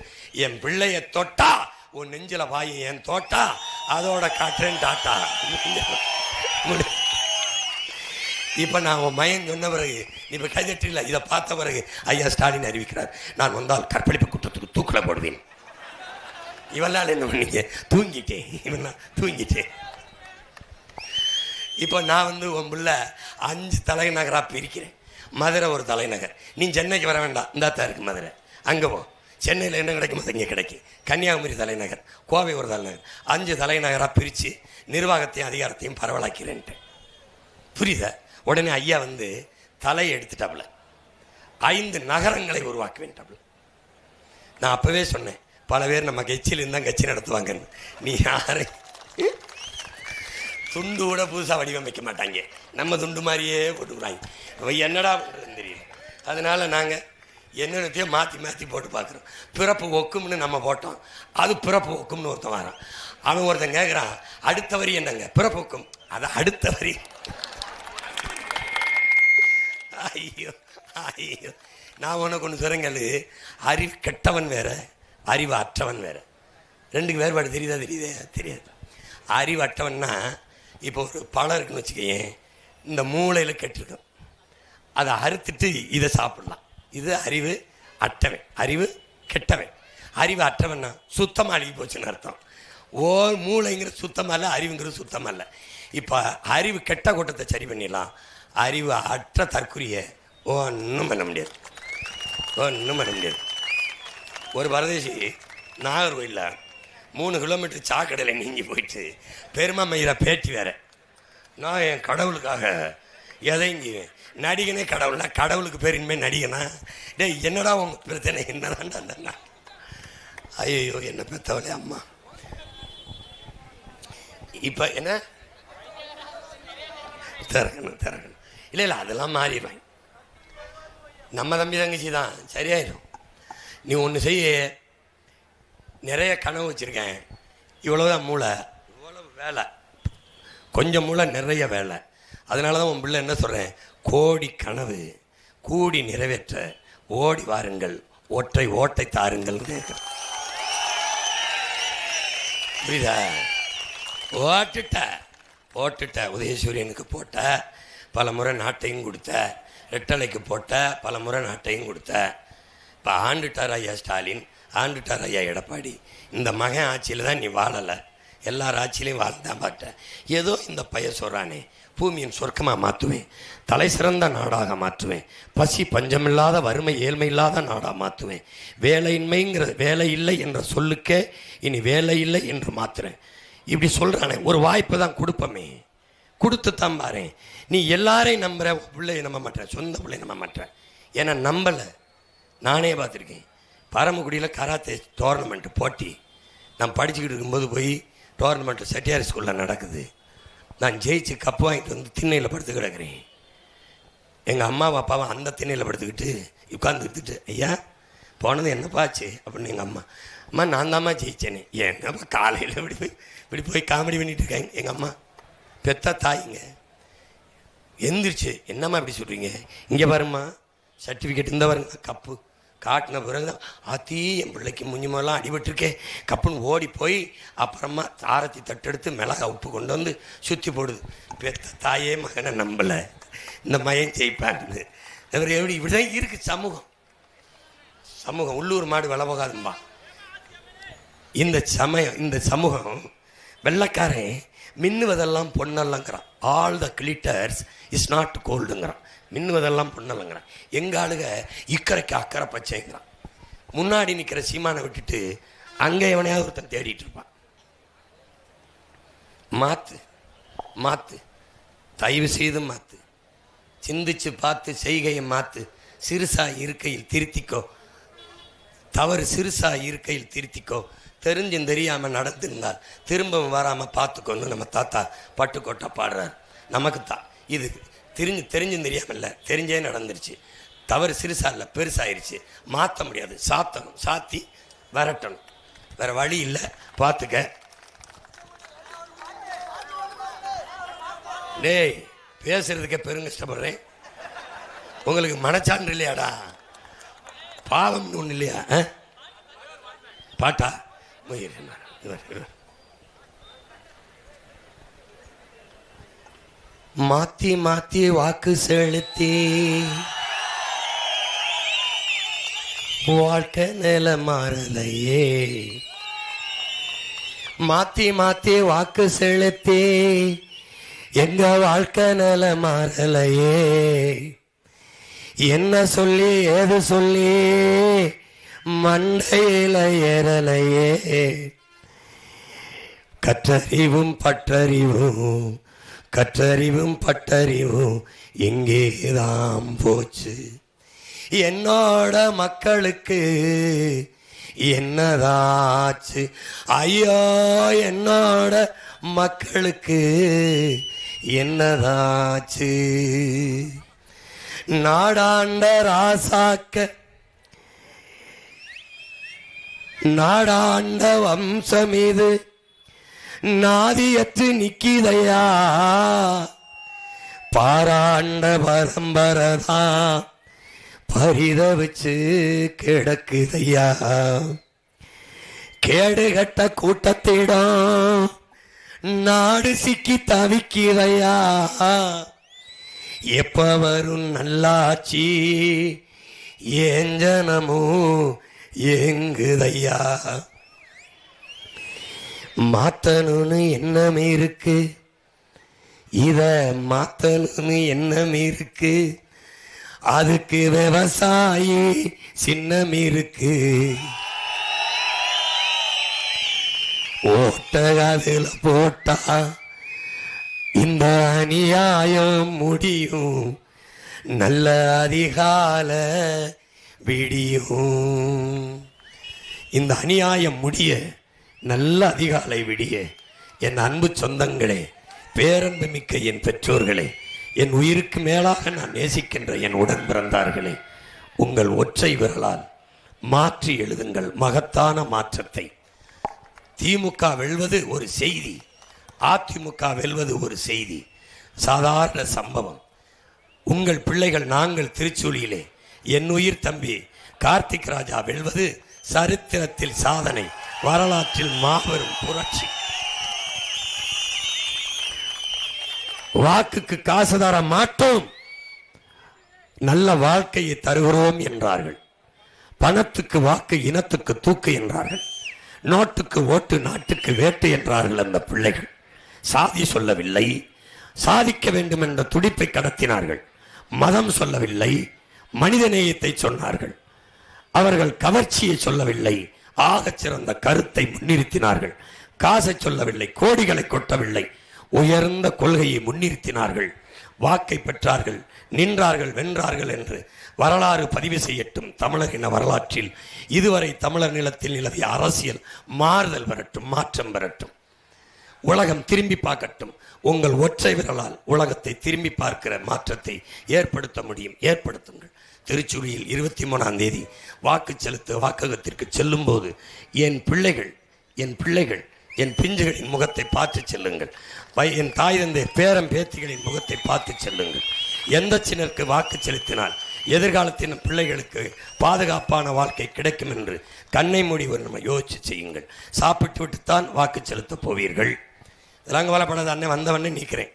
என் பிள்ளைய தொட்டா உன் நெஞ்சில வாயு, என் தோட்டா அதோட காட்டுறேன் டாட்டா. இப்போ நான் உன் மயன் சொன்ன பிறகு இப்போ கைதட்டில இதை பார்த்த பிறகு ஐயா ஸ்டாலின் அறிவிக்கிறார், நான் வந்தால் கற்பழிப்பு குற்றத்துக்கு தூக்கில் போடுவேன். இவெல்லாம் என்ன பண்ணீங்க? தூங்கிட்டேன். இப்போ நான் வந்து உன் பிள்ளை 5 தலைநகராக பிரிக்கிறேன். மதுரை ஒரு தலைநகர். நீ சென்னைக்கு வர வேண்டாம், இந்தாத்தான் இருக்குது மதுரை, அங்கே போ. சென்னையில் என்ன கிடைக்கும் அது இங்கே கிடைக்கும். கன்னியாகுமரி தலைநகர், கோவை ஒரு தலைநகர். 5 தலைநகராக பிரித்து நிர்வாகத்தையும் அதிகாரத்தையும் பரவலாக்கிறேன்ட்டு. புரியுதா? உடனே ஐயா வந்து தலையை எடுத்துட்டாப்புல 5 நகரங்களை உருவாக்குவேன்ட்டாப்புல. நான் அப்போவே சொன்னேன், பல பேர் நம்ம கட்சியிலிருந்து தான் கட்சி நடத்துவாங்கன்னு. நீ யாரை துண்டு கூட புதுசாக வடிவமைக்க மாட்டாங்க, நம்ம துண்டு மாதிரியே போட்டுக்கிறாங்க. என்னடா பண்ணுறதுன்னு தெரியல. அதனால் நாங்கள் என்னென்னத்தையும் மாற்றி போட்டு பார்க்குறோம். பிறப்பு ஒக்கும்னு நம்ம போட்டோம், அது பிறப்பு ஒக்கும்னு ஒருத்தன் வரான். அவன் ஒருத்தன் கேட்குறான், அடுத்த வரி என்னங்க? பிறப்பு ஒக்கும். அதை அடுத்த வரி. ஐயோ நான் உனக்கு ஒன்று சொல்கிறேங்கள், அறிவு கெட்டவன் வேற, அறிவு அற்றவன் வேற. ரெண்டுக்கு வேறுபாடு தெரியாது. அறிவு அற்றவன்னா இப்போ ஒரு பழம் இருக்குன்னு வச்சுக்கேன், இந்த மூளையில் கெட்டிருக்கும், அதை அறுத்துட்டு இதை சாப்பிடலாம். இது அறிவு அற்றவன். அறிவு கெட்டவன். அறிவு அற்றவன்னா சுத்தமாக அழுகி போச்சுன்னு அர்த்தம். மூளைங்கிறது சுத்தமாக இல்லை, அறிவுங்கிறது சுத்தமாக இல்லை. இப்போ அறிவு கெட்ட கூட்டத்தை சரி பண்ணிடலாம், அறிவு அற்ற தற்குறியை ஒன்றும் பண்ண முடியாது. ஒரு பரதேசி நாகர்கோயிலில் 3 கிலோமீட்டர் சாக்கடையில் நீங்கி போயிட்டு பெருமை மயிரை பேட்டி வேற. நான் என் கடவுளுக்காக எதைங்க நடிகனே கடவுள்னா, கடவுளுக்கு பேர் இனிமேல் நடிகனா? என்னடா உங்க பிரச்சனை என்னதான்? ஐயோ என்ன பெத்தவளே அம்மா. இப்போ என்ன திறக்கணும். இல்லை அதெல்லாம் மாறிடுவாங்க. நம்ம தம்பி தங்கச்சி தான், சரியாயிடும். நீ ஒன்று செய்ய, நிறைய கனவு வச்சுருக்கேன், இவ்வளோதான் மூளை, இவ்வளவு வேலை, கொஞ்சம் மூளை நிறைய வேலை. அதனால தான் உன் பிள்ளை என்ன சொல்கிறேன், கோடி கனவு கூடி நிறைவேற்ற ஓடி வாருங்கள், ஒற்றை ஓட்டை தாருங்கள். புரியுதா? போட்டுட்ட உதயசூரியனுக்கு போட்ட, பல முறை நாட்டையும் கொடுத்த, ரெட்டலைக்கு போட்ட, பல முறை நாட்டையும் கொடுத்த. இப்போ ஆண்டுட்டார் ஐயா ஸ்டாலின், ஆண்டுட்டார் ஐயா எடப்பாடி. இந்த மகன் ஆட்சியில் தான் நீ வாழலை, எல்லார் ஆட்சியிலையும் வாழ்ந்தான் பார்த்த. ஏதோ இந்த பையன் சொல்கிறானே, பூமியின் சொர்க்கமாக மாற்றுவேன், தலை சிறந்த நாடாக மாற்றுவேன், பசி பஞ்சமில்லாத வறுமை ஏழ்மை இல்லாத நாடாக மாற்றுவேன், வேலை இல்லை என்ற சொல்லுக்கே இனி வேலை இல்லை என்று மாற்றுறேன். இப்படி சொல்கிறானே, ஒரு வாய்ப்பு தான் கொடுப்போமே, கொடுத்து தான் பாரு. நீ எல்லாரையும் நம்புற, பிள்ளையை நம்ப மாட்டேன், சொந்த பிள்ளையை நம்ப மாட்டேன். ஏன்னா நம்பலை. நானே பார்த்துருக்கேன், பரமக்குடியில் கராத்தே டோர்னமெண்ட்டு போட்டி நான் படிச்சுக்கிட்டு இருக்கும்போது போய் டோர்னமெண்ட்டு செட்டியார் ஸ்கூலில் நடக்குது. நான் ஜெயிச்சு கப்பு வாங்கிட்டு வந்து திண்ணையில் படுத்து கிடக்கிறேன். எங்கள் அம்மாவும் அப்பாவும் அந்த திண்ணையில் படுத்துக்கிட்டு உட்காந்துக்கிட்டு, ஐயா போனது என்னப்பா ஆச்சு அப்படின்னு. எங்கள் அம்மா நான் தாம்மா ஜெயிச்சேனே. என்னப்பா காலையில் இப்படி போய் காமெடி பண்ணிட்டு இருக்காங்க. எங்கள் அம்மா பெத்த தாய்ங்க எந்திரிச்சு, என்னம்மா இப்படி சொல்கிறீங்க, இங்கே பாரும்மா சர்டிஃபிகேட், இந்த பாருங்க கப்பு, காட்டின பிறகுதான் ஆத்தி என் பிள்ளைக்கு முஞ்சுமெல்லாம் அடிபட்டிருக்கே கப்புன்னு ஓடி போய் அப்புறமா தாரத்தி தட்டெடுத்து மிளகா உப்பு கொண்டு வந்து சுற்றி போடுது. பெத்த தாயே மகனை நம்பலை, இந்த மகன் ஜெயிப்பான்னு. இவர் எப்படி இப்படிதான் இருக்கு சமூகம். சமூகம் உள்ளூர் மாடு விலை போகாதும்பா. இந்த சமூகம் வெள்ளைக்காரன் மின்னுவதெல்லாம் பொன்னல்லங்கிறான். All the glitters is not கோல்டுங்கிறான். மின்னுவதெல்லாம் பொன்னல்லங்கிறான். எங்க ஆளுக இக்கரைக்கு அக்கறை பச்சைங்கிறான். முன்னாடி நிற்கிற சீமானை விட்டுட்டு அங்கே எவனையாவது ஒருத்தன் தேடிட்டு இருப்பான். மாத்து மாத்து, தயவு செய்து மாத்து. சிந்திச்சு பார்த்து செய்கையை மாத்து. சிறுசா இருக்கையில் திருத்திக்கோ, தவறு சிறுசா இருக்கையில் திருத்திக்கோ. தெரிஞ்சும் தெரியாமல் நடந்திருந்தால் திரும்பவும் வராமல் பார்த்துக்கோன்னு நம்ம தாத்தா பட்டுக்கோட்டை பாடுறார். நமக்கு தான் இது தெரிஞ்சும் தெரியாமல் இல்லை, தெரிஞ்சே நடந்துருச்சு. தவறு சிறுசா இல்லை, பெருசாயிருச்சு. மாற்ற முடியாது, சாத்தணும். சாத்தி விரட்டணும், வேற வழி இல்லை. பார்த்துக்க. டேய், பேசுறதுக்கே பெரும் கஷ்டப்படுறேன். உங்களுக்கு மனச்சான்று இல்லையாடா? பாவம்னு ஒன்று இல்லையா? பாட்டா மாத்தி மாத்தி வாக்கு செலுத்தி வாழ்க்கை நில மாறலையே. மாத்தி மாத்தி வாக்கு செலுத்தி எங்க வாழ்க்கை நில மாறலையே. என்ன சொல்லி ஏது சொல்லி மண்டையில ஏறலையே. கற்றறிவும் பட்டறிவும் கற்றறிவும் பட்டறிவும் எங்கேதான் போச்சு. என்னோட மக்களுக்கு என்னதாச்சு ஐயோ, என்னோட மக்களுக்கு என்னதாச்சு. நாடாண்ட ராசாக்க நாடாண்ட வம்சம் இது நாதியற்று நிக்கிதையா. பாராண்ட பரம்பரதா பரிதவிச்சு கிடக்குதையா. கேடுகட்ட கூட்டத்திடம் நாடு சிக்கி தவிக்குதையா. எப்ப வரும் நல்லாட்சி ஏஞ்சனமும் ஏங்குதையா. மாத்தணும்னு எண்ணம் இருக்கு, இத மாத்தணும்னு எண்ணம் இருக்கு. அதுக்கு விவசாயி சின்னம் இருக்கு. ஓட்டகாதுல போட்டா இந்த அநியாயம் முடியும். நல்ல அதிகால விடியும். இந்த அநியாயம் முடிய நல்ல அதிகாலை விடிய. என் அன்பு சொந்தங்களே, பேரன்பு மிக்க என் பெற்றோர்களே, என் உயிருக்கு மேலாக நான் நேசிக்கின்ற என் உடன் பிறந்தார்களே, உங்கள் ஒற்றை விரலால் மாற்றி எழுதுங்கள் மகத்தான மாற்றத்தை. திமுக வெல்வது ஒரு செய்தி, அதிமுக வெல்வது ஒரு செய்தி. சாதாரண சம்பவம். உங்கள் பிள்ளைகள் நாங்கள் திருச்சூழியிலே என் உயிர் தம்பி கார்த்திக் ராஜா வெல்வது சரித்திரத்தில் சாதனை, வரலாற்றில் மாபெரும் புரட்சி. வாக்குக்கு காசு தர மாட்டோம், நல்ல வாழ்க்கையை தருகிறோம் என்றார்கள். பணத்துக்கு வாக்கு இனத்துக்கு தூக்கு என்றார்கள். நோட்டுக்கு ஓட்டு நாட்டுக்கு வேட்டு என்றார்கள். அந்த பிள்ளைகள் சாதி சொல்லவில்லை, சாதிக்க வேண்டும் என்ற துடிப்பை கடத்தினார்கள். மதம் சொல்லவில்லை, மனித நேயத்தை சொன்னார்கள். அவர்கள் கவர்ச்சியை சொல்லவில்லை, ஆகச் சிறந்த கருத்தை முன்னிறுத்தினார்கள். காசை சொல்லவில்லை, கோடிகளை கொட்டவில்லை, உயர்ந்த கொள்கையை முன்னிறுத்தினார்கள். வாக்கை பெற்றார்கள், நின்றார்கள், வென்றார்கள் என்று வரலாறு பதிவு செய்யட்டும். தமிழரின வரலாற்றில் இதுவரை தமிழர் நிலத்தில் நிலவிய அரசியல் மாறுதல் பெறட்டும், மாற்றம் பெறட்டும். உலகம் திரும்பி பார்க்கட்டும். உங்கள் ஒற்றை விரலால் உலகத்தை திரும்பி பார்க்கிற மாற்றத்தை ஏற்படுத்த முடியும், ஏற்படுத்துங்கள். திருச்சூழியில் 23ஆம் தேதி வாக்கு செலுத்த வாக்ககத்திற்கு செல்லும் போது என் பிள்ளைகள் என் பிஞ்சுகளின் முகத்தை பார்த்து செல்லுங்கள். என் தாய் தந்தை பேரம் பேத்திகளின் முகத்தை பார்த்து செல்லுங்கள். எந்த சின்னருக்கு வாக்கு செலுத்தினால் எதிர்காலத்தின் பிள்ளைகளுக்கு பாதுகாப்பான வாழ்க்கை கிடைக்கும் என்று கண்ணை மூடி ஒரு நம்ம யோசிச்சு செய்யுங்கள். சாப்பிட்டு விட்டுத்தான் வாக்கு செலுத்த போவீர்கள். இதெல்லாம் கவலைப்படாத, அண்ணன் வந்தவண்ணே நீக்கிறேன்.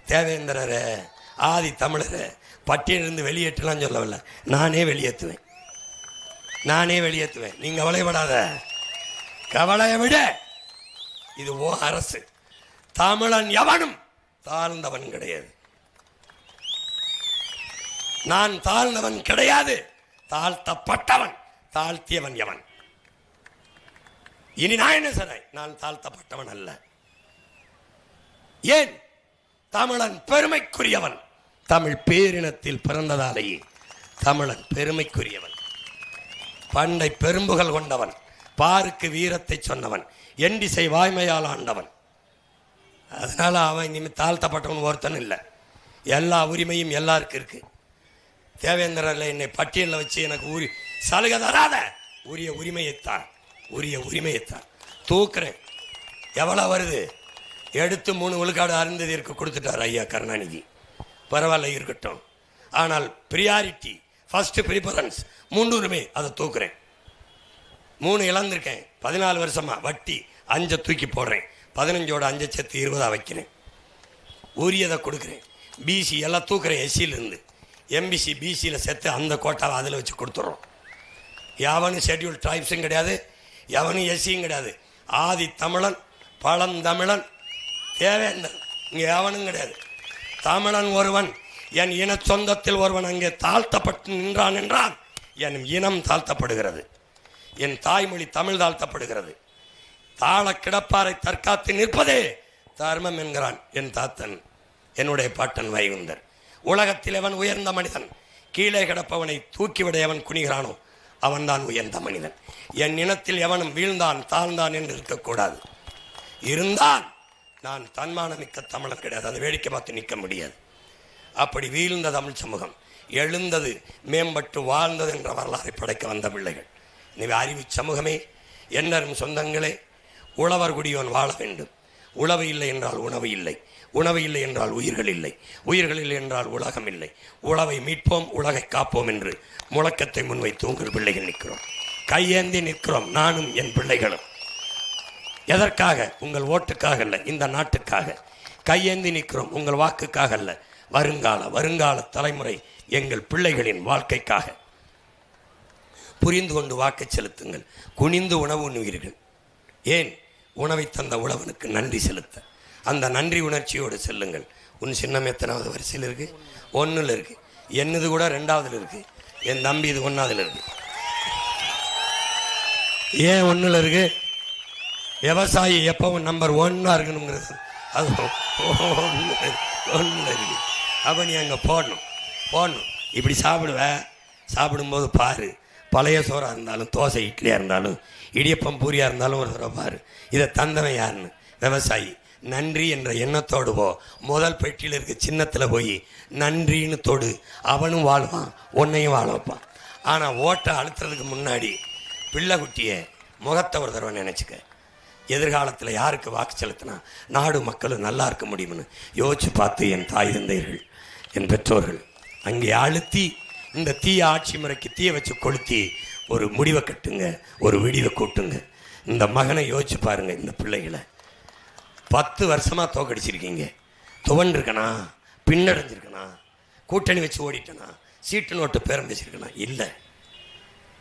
தேவேந்திரரை ஆதி தமிழரை பட்டியலிருந்து வெளியேற்றலாம் சொல்லவில்லை, நானே வெளியேற்றுவேன். நீங்க கவலைப்படாத, கவலையை விட இது ஓ அரசு. தமிழன் எவனும் தாழ்ந்தவன் கிடையாது. நான் தாழ்ந்தவன் கிடையாது, தாழ்த்தப்பட்டவன். தாழ்த்தியவன் எவன்? இனி நான் என்ன சொன்னேன்? நான் தாழ்த்தப்பட்டவன் அல்ல. ஏன்? தமிழன் பெருமைக்குரியவன். தமிழ் பேரினத்தில் பிறந்ததாலேயே தமிழன் பெருமைக்குரியவன். பண்டை பெரும்புகள் கொண்டவன், பாருக்கு வீரத்தை சொன்னவன், எண்டிசை வாய்மையால் ஆண்டவன். அதனால அவன் இனிமேல் தாழ்த்தப்பட்டவன் ஒருத்தன் இல்லை. எல்லா உரிமையும் எல்லாருக்கும் இருக்கு. தேவேந்திரரில் என்னை பட்டியலில் வச்சு எனக்கு சலுகை தராத, உரிய உரிமையைத்தான் தூக்குறேன். எவ்வளோ வருது எடுத்து 3 விழுக்காடு அருந்ததிற்கு கொடுத்துட்டார் ஐயா கருணாநிதி. பரவாயில்ல, இருக்கட்டும். ஆனால் ப்ரியாரிட்டி, ஃபர்ஸ்ட் ப்ரிஃபரன்ஸ், முன்னுரிமை, அதை தூக்குறேன். 3 இழந்திருக்கேன் 14 வருஷமா. வட்டி 5 தூக்கி போடுறேன், 15ஓட 5 சேர்த்து 20 வைக்கிறேன். உரியதை கொடுக்குறேன். பிசி எல்லாம் தூக்குறேன். எஸ்சியிலிருந்து எம்பிசி பிசியில் சேர்த்து அந்த கோட்டாவை அதில் வச்சு கொடுத்துட்றோம். எவனும் ஷெட்யூல் ட்ரைப்ஸும் கிடையாது, எவனும் எஸ்சியும் கிடையாது. ஆதி தமிழன், பழந்தமிழன், தேவேந்தன், இங்கே எவனும் கிடையாது. தமிழன் ஒருவன், என் இன சொந்தத்தில் ஒருவன் அங்கே தாழ்த்தப்பட்டு நின்றான் என்றால் என் இனம் தாழ்த்தப்படுகிறது, என் தாய்மொழி தமிழ் தாழ்த்தப்படுகிறது. தாழ கிடப்பாரை தற்காத்து நிற்பதே தர்மம் என்கிறான் என் தாத்தன், என்னுடைய பாட்டன் வைகுந்தர். உலகத்தில் எவன் உயர்ந்த மனிதன்? கீழே கிடப்பவனை தூக்கிவிட எவன் குனிகிறானோ அவன்தான் உயர்ந்த மனிதன். என் இனத்தில் எவனும் வீழ்ந்தான் தாழ்ந்தான் என்று இருக்கக்கூடாது. இருந்தால் நான் தன்மானமிக்க தமிழன் கிடையாது, அதை வேடிக்கை பார்த்து நிற்க முடியாது. அப்படி வீழ்ந்த தமிழ் சமூகம் எழுந்தது, மேம்பட்டு வாழ்ந்தது என்ற வரலாறை படைக்க வந்த பிள்ளைகள். எனவே அறிவு சமூகமே, என்னரும் சொந்தங்களே, உழவர் குடியோன் வாழ வேண்டும். உழவு இல்லை என்றால் உணவு இல்லை, உணவு இல்லை என்றால் உயிர்கள் இல்லை, உயிர்கள் இல்லை என்றால் உலகம் இல்லை. உழவை மீட்போம், உலகை காப்போம் என்று முழக்கத்தை முன்வைத்து உங்கள் பிள்ளைகள் நிற்கிறோம். கையேந்தி நிற்கிறோம், நானும் என் பிள்ளைகளும். எதற்காக? உங்கள் ஓட்டுக்காக அல்ல, இந்த நாட்டுக்காக கையேந்தி நிற்கிறோம். உங்கள் வாக்குக்காக அல்ல, வருங்கால தலைமுறை எங்கள் பிள்ளைகளின் வாழ்க்கைக்காக. புரிந்து கொண்டு வாக்கு செலுத்துங்கள். குனிந்து உணவு உண்ணுவீர்கள். ஏன்? உணவை தந்த உழவனுக்கு நன்றி செலுத்த. அந்த நன்றி உணர்ச்சியோடு செல்லுங்கள். உன் சின்னம் எத்தனாவது வரிசையில் இருக்கு? 1ல் இருக்கு. என்னது கூட 2ஆவதுல இருக்கு. என் தம்பி இது 1ஆவதுல இருக்கு. ஏன் 1ல் இருக்கு? விவசாயி எப்பவும் நம்பர் 1 இருக்கணுங்கிறது. அது 1ல் இருக்கு. அப்போ நீ அங்கே போடணும். இப்படி சாப்பிடும்போது பாரு, பழைய சோறாக இருந்தாலும், தோசை இட்லியாக இருந்தாலும், இடியப்பம் பூரியாக இருந்தாலும் ஒரு தடவை பாரு, இதை தந்தவன் யாருன்னு. விவசாயி. நன்றி என்ற எண்ணத்தோடு போ. முதல் பெட்டியில் இருக்க சின்னத்தில் போய் நன்றின்னு தொடு. அவனும் வாழ்வான், உன்னையும் வாழ வைப்பான். ஆனால் ஓட்டை அழுத்துறதுக்கு முன்னாடி பிள்ளை குட்டியை முகத்தை ஒரு தடவை நினச்சிக்க. எதிர்காலத்தில் யாருக்கு வாக்கு செலுத்தினா நாடு மக்களும் நல்லா இருக்க முடியும்னு யோசிச்சு பார்த்து என் தாய் தந்தையர்கள், என் பெற்றோர்கள் அங்கே அழுத்தி இந்த தீய ஆட்சி முறைக்கு தீய வச்சு கொளுத்தி ஒரு முடிவை கட்டுங்க, ஒரு விடிவை கூட்டுங்க. இந்த மகனை யோசிச்சு பாருங்க. இந்த பிள்ளைகளை 10 வருஷமாக தோக்கடிச்சிருக்கீங்க. துவண்டிருக்கனா? பின்னடைஞ்சிருக்கனா? கூட்டணி வச்சு ஓடிட்டனா? சீட்டு நோட்டு பேரம் பேசியிருக்கனா? இல்லை.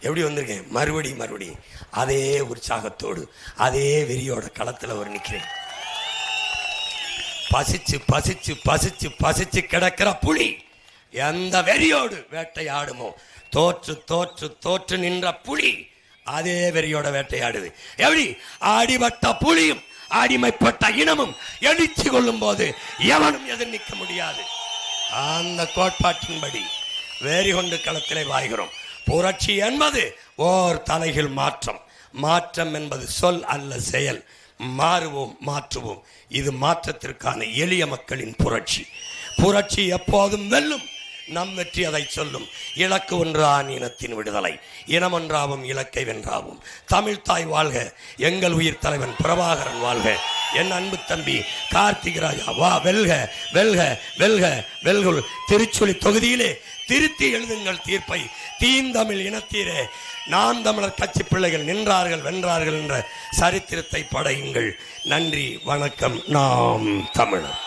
எப்படி வந்திருக்கேன்? மறுபடியும் அதே உற்சாகத்தோடு அதே வெறியோட களத்தில் ஒரு நிற்கிறேன். பசிச்சு கிடக்கிற புலி எந்த வெறியோடு வேட்டையாடுமோ, தோற்று நின்ற புலி அதே வெறியோட வேட்டையாடுது. எப்படி? அடிபட்ட புலியும் அடிமைப்பட்ட இனமும் எழுச்சி கொள்ளும் போது எவனும் எதிர் நிற்க முடியாது. அந்த கோட்பாட்டின்படி வேறி கொண்டு களத்திலே வாய்கிறோம். புரட்சி என்பது ஓர் தலைகள் மாற்றம் என்பது சொல் அல்ல, செயல். மாறுவோம், மாற்றுவோம். இது மாற்றத்திற்கான எளிய மக்களின் புரட்சி எப்போதும் வெல்லும். நம் வெற்றி அதை சொல்லும். இலக்கு ஒன்றான் இனத்தின் விடுதலை, இனம் ஒன்றாவும் இலக்கை வென்றாவும். தமிழ் தாய் வாழ்க, எங்கள் உயிர் தலைவன் பிரபாகரன் வாழ்க, என் அன்பு தம்பி கார்த்திகராஜா, வா, வெல்க வெல்க வெல்க வெல்க. திருச்சுழி தொகுதியிலே திருத்தி எழுதுங்கள் தீர்ப்பை. தீந்தமிழ் இனத்தீரே, நாம் தமிழர் கட்சி பிள்ளைகள் நின்றார்கள் வென்றார்கள் என்ற சரித்திரத்தை படையுங்கள். நன்றி, வணக்கம். நாம் தமிழர்.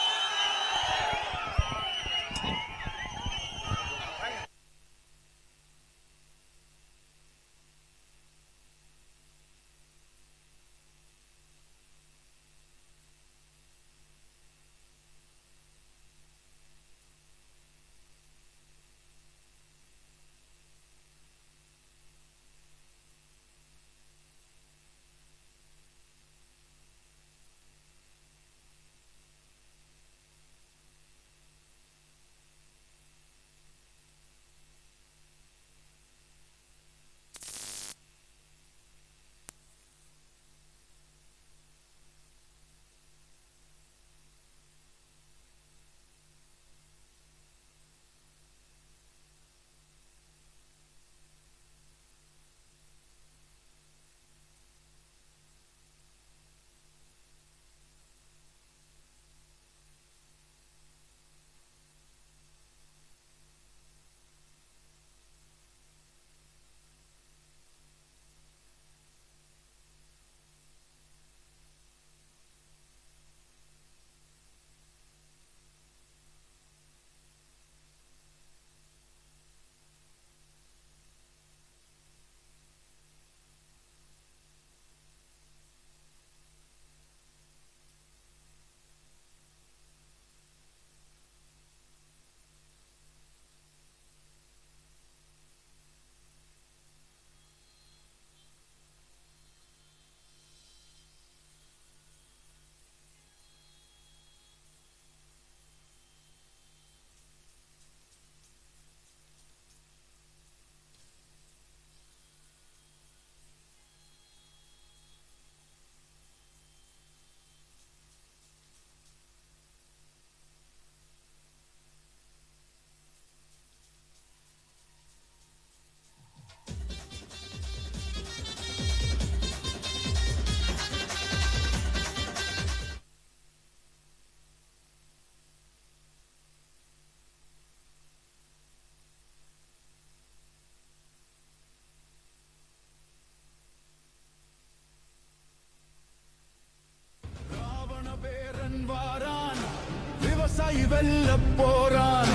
வெல்ல போறான்,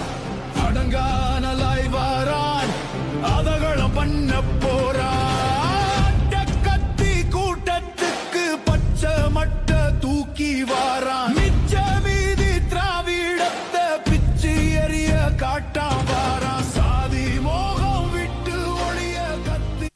அடங்கானலாய் வாரான், அதகளம் பண்ண போறான். கத்தி கூட்டத்துக்கு பச்சை மட்ட தூக்கி வாரான். மிச்ச மீதி திராவிடத்தை பிச்சு எறிய காட்டான் வாரான். சாதி மோகம் விட்டு ஒளிய கத்தி.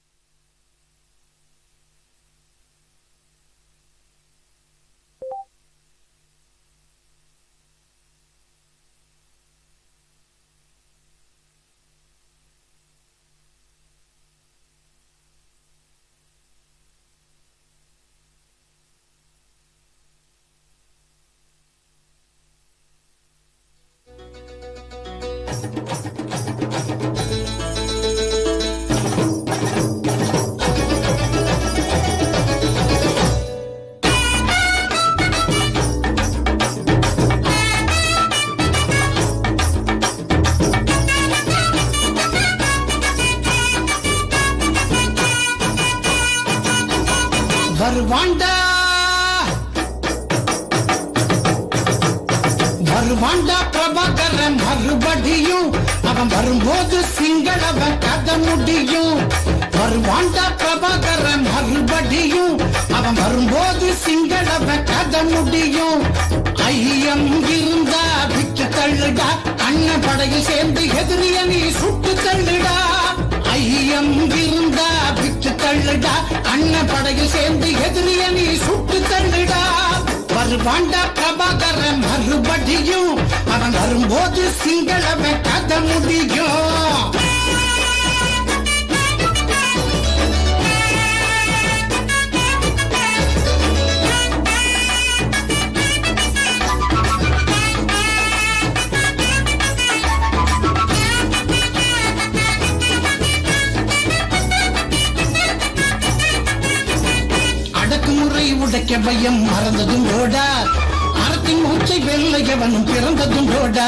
வருவாண்டா வருவாண்டா பிரபாகரன் மறுபடியும். அவன் வரும்போது சிங்களவன் கதை முடியும். வருவாண்டா பிரபாகரன் மறுபடியும். அவன் வரும்போது சிங்களவன் கதை முடியும். ஐயம் இருந்தா விட்டு தள்ளுடா, அண்ணன் படையில் சேர்ந்து எதிரிய நீ சுட்டு தள்ளுடா. ஐயம் இருந்தா விட்டு தள்ளுடா, அண்ணன் படையில் சேர்ந்து எதிரிய நீ சுட்டு தள்ளுடா. வருவாண்டா பிரபாகரன் மறுபடியும். அவன் வரும்போது சிங்களவன் கதை முடியும். அடக்குமுறை உடைக்க வையம் மறந்ததும் ரோடா அறத்தின் மூச்சை வெல்ல எவனும் பிறந்ததும் ரோடா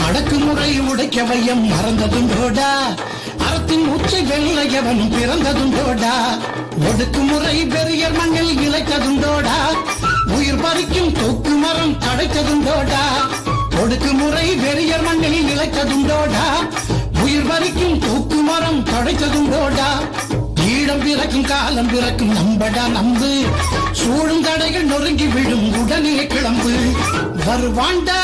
அடக்குமுறை உடைக்க வையம் மறந்ததும் ரோடா அறத்தின் மூச்சை வெல்ல எவனும் பிறந்ததும் ரோடா ஒடுக்குமுறை பெரியர் மண்ணில் இழைத்ததும் ரோடா உயிர் பறிக்கும் தூக்கு மரம் தடைத்ததும் ரோடா ஒடுக்குமுறை பெரியர் மண்ணில் இழைத்ததும் ரோடா உயிர் பறிக்கும் தூக்கு மரம் தடைத்ததும் ரோடா ஈடம் பிறக்கும் காலம் பிறக்கும் நம்படா நம்பு சூழும் தடைகள் நொறுங்கி விடும் உடனே கிளம்பு வருவாண்டா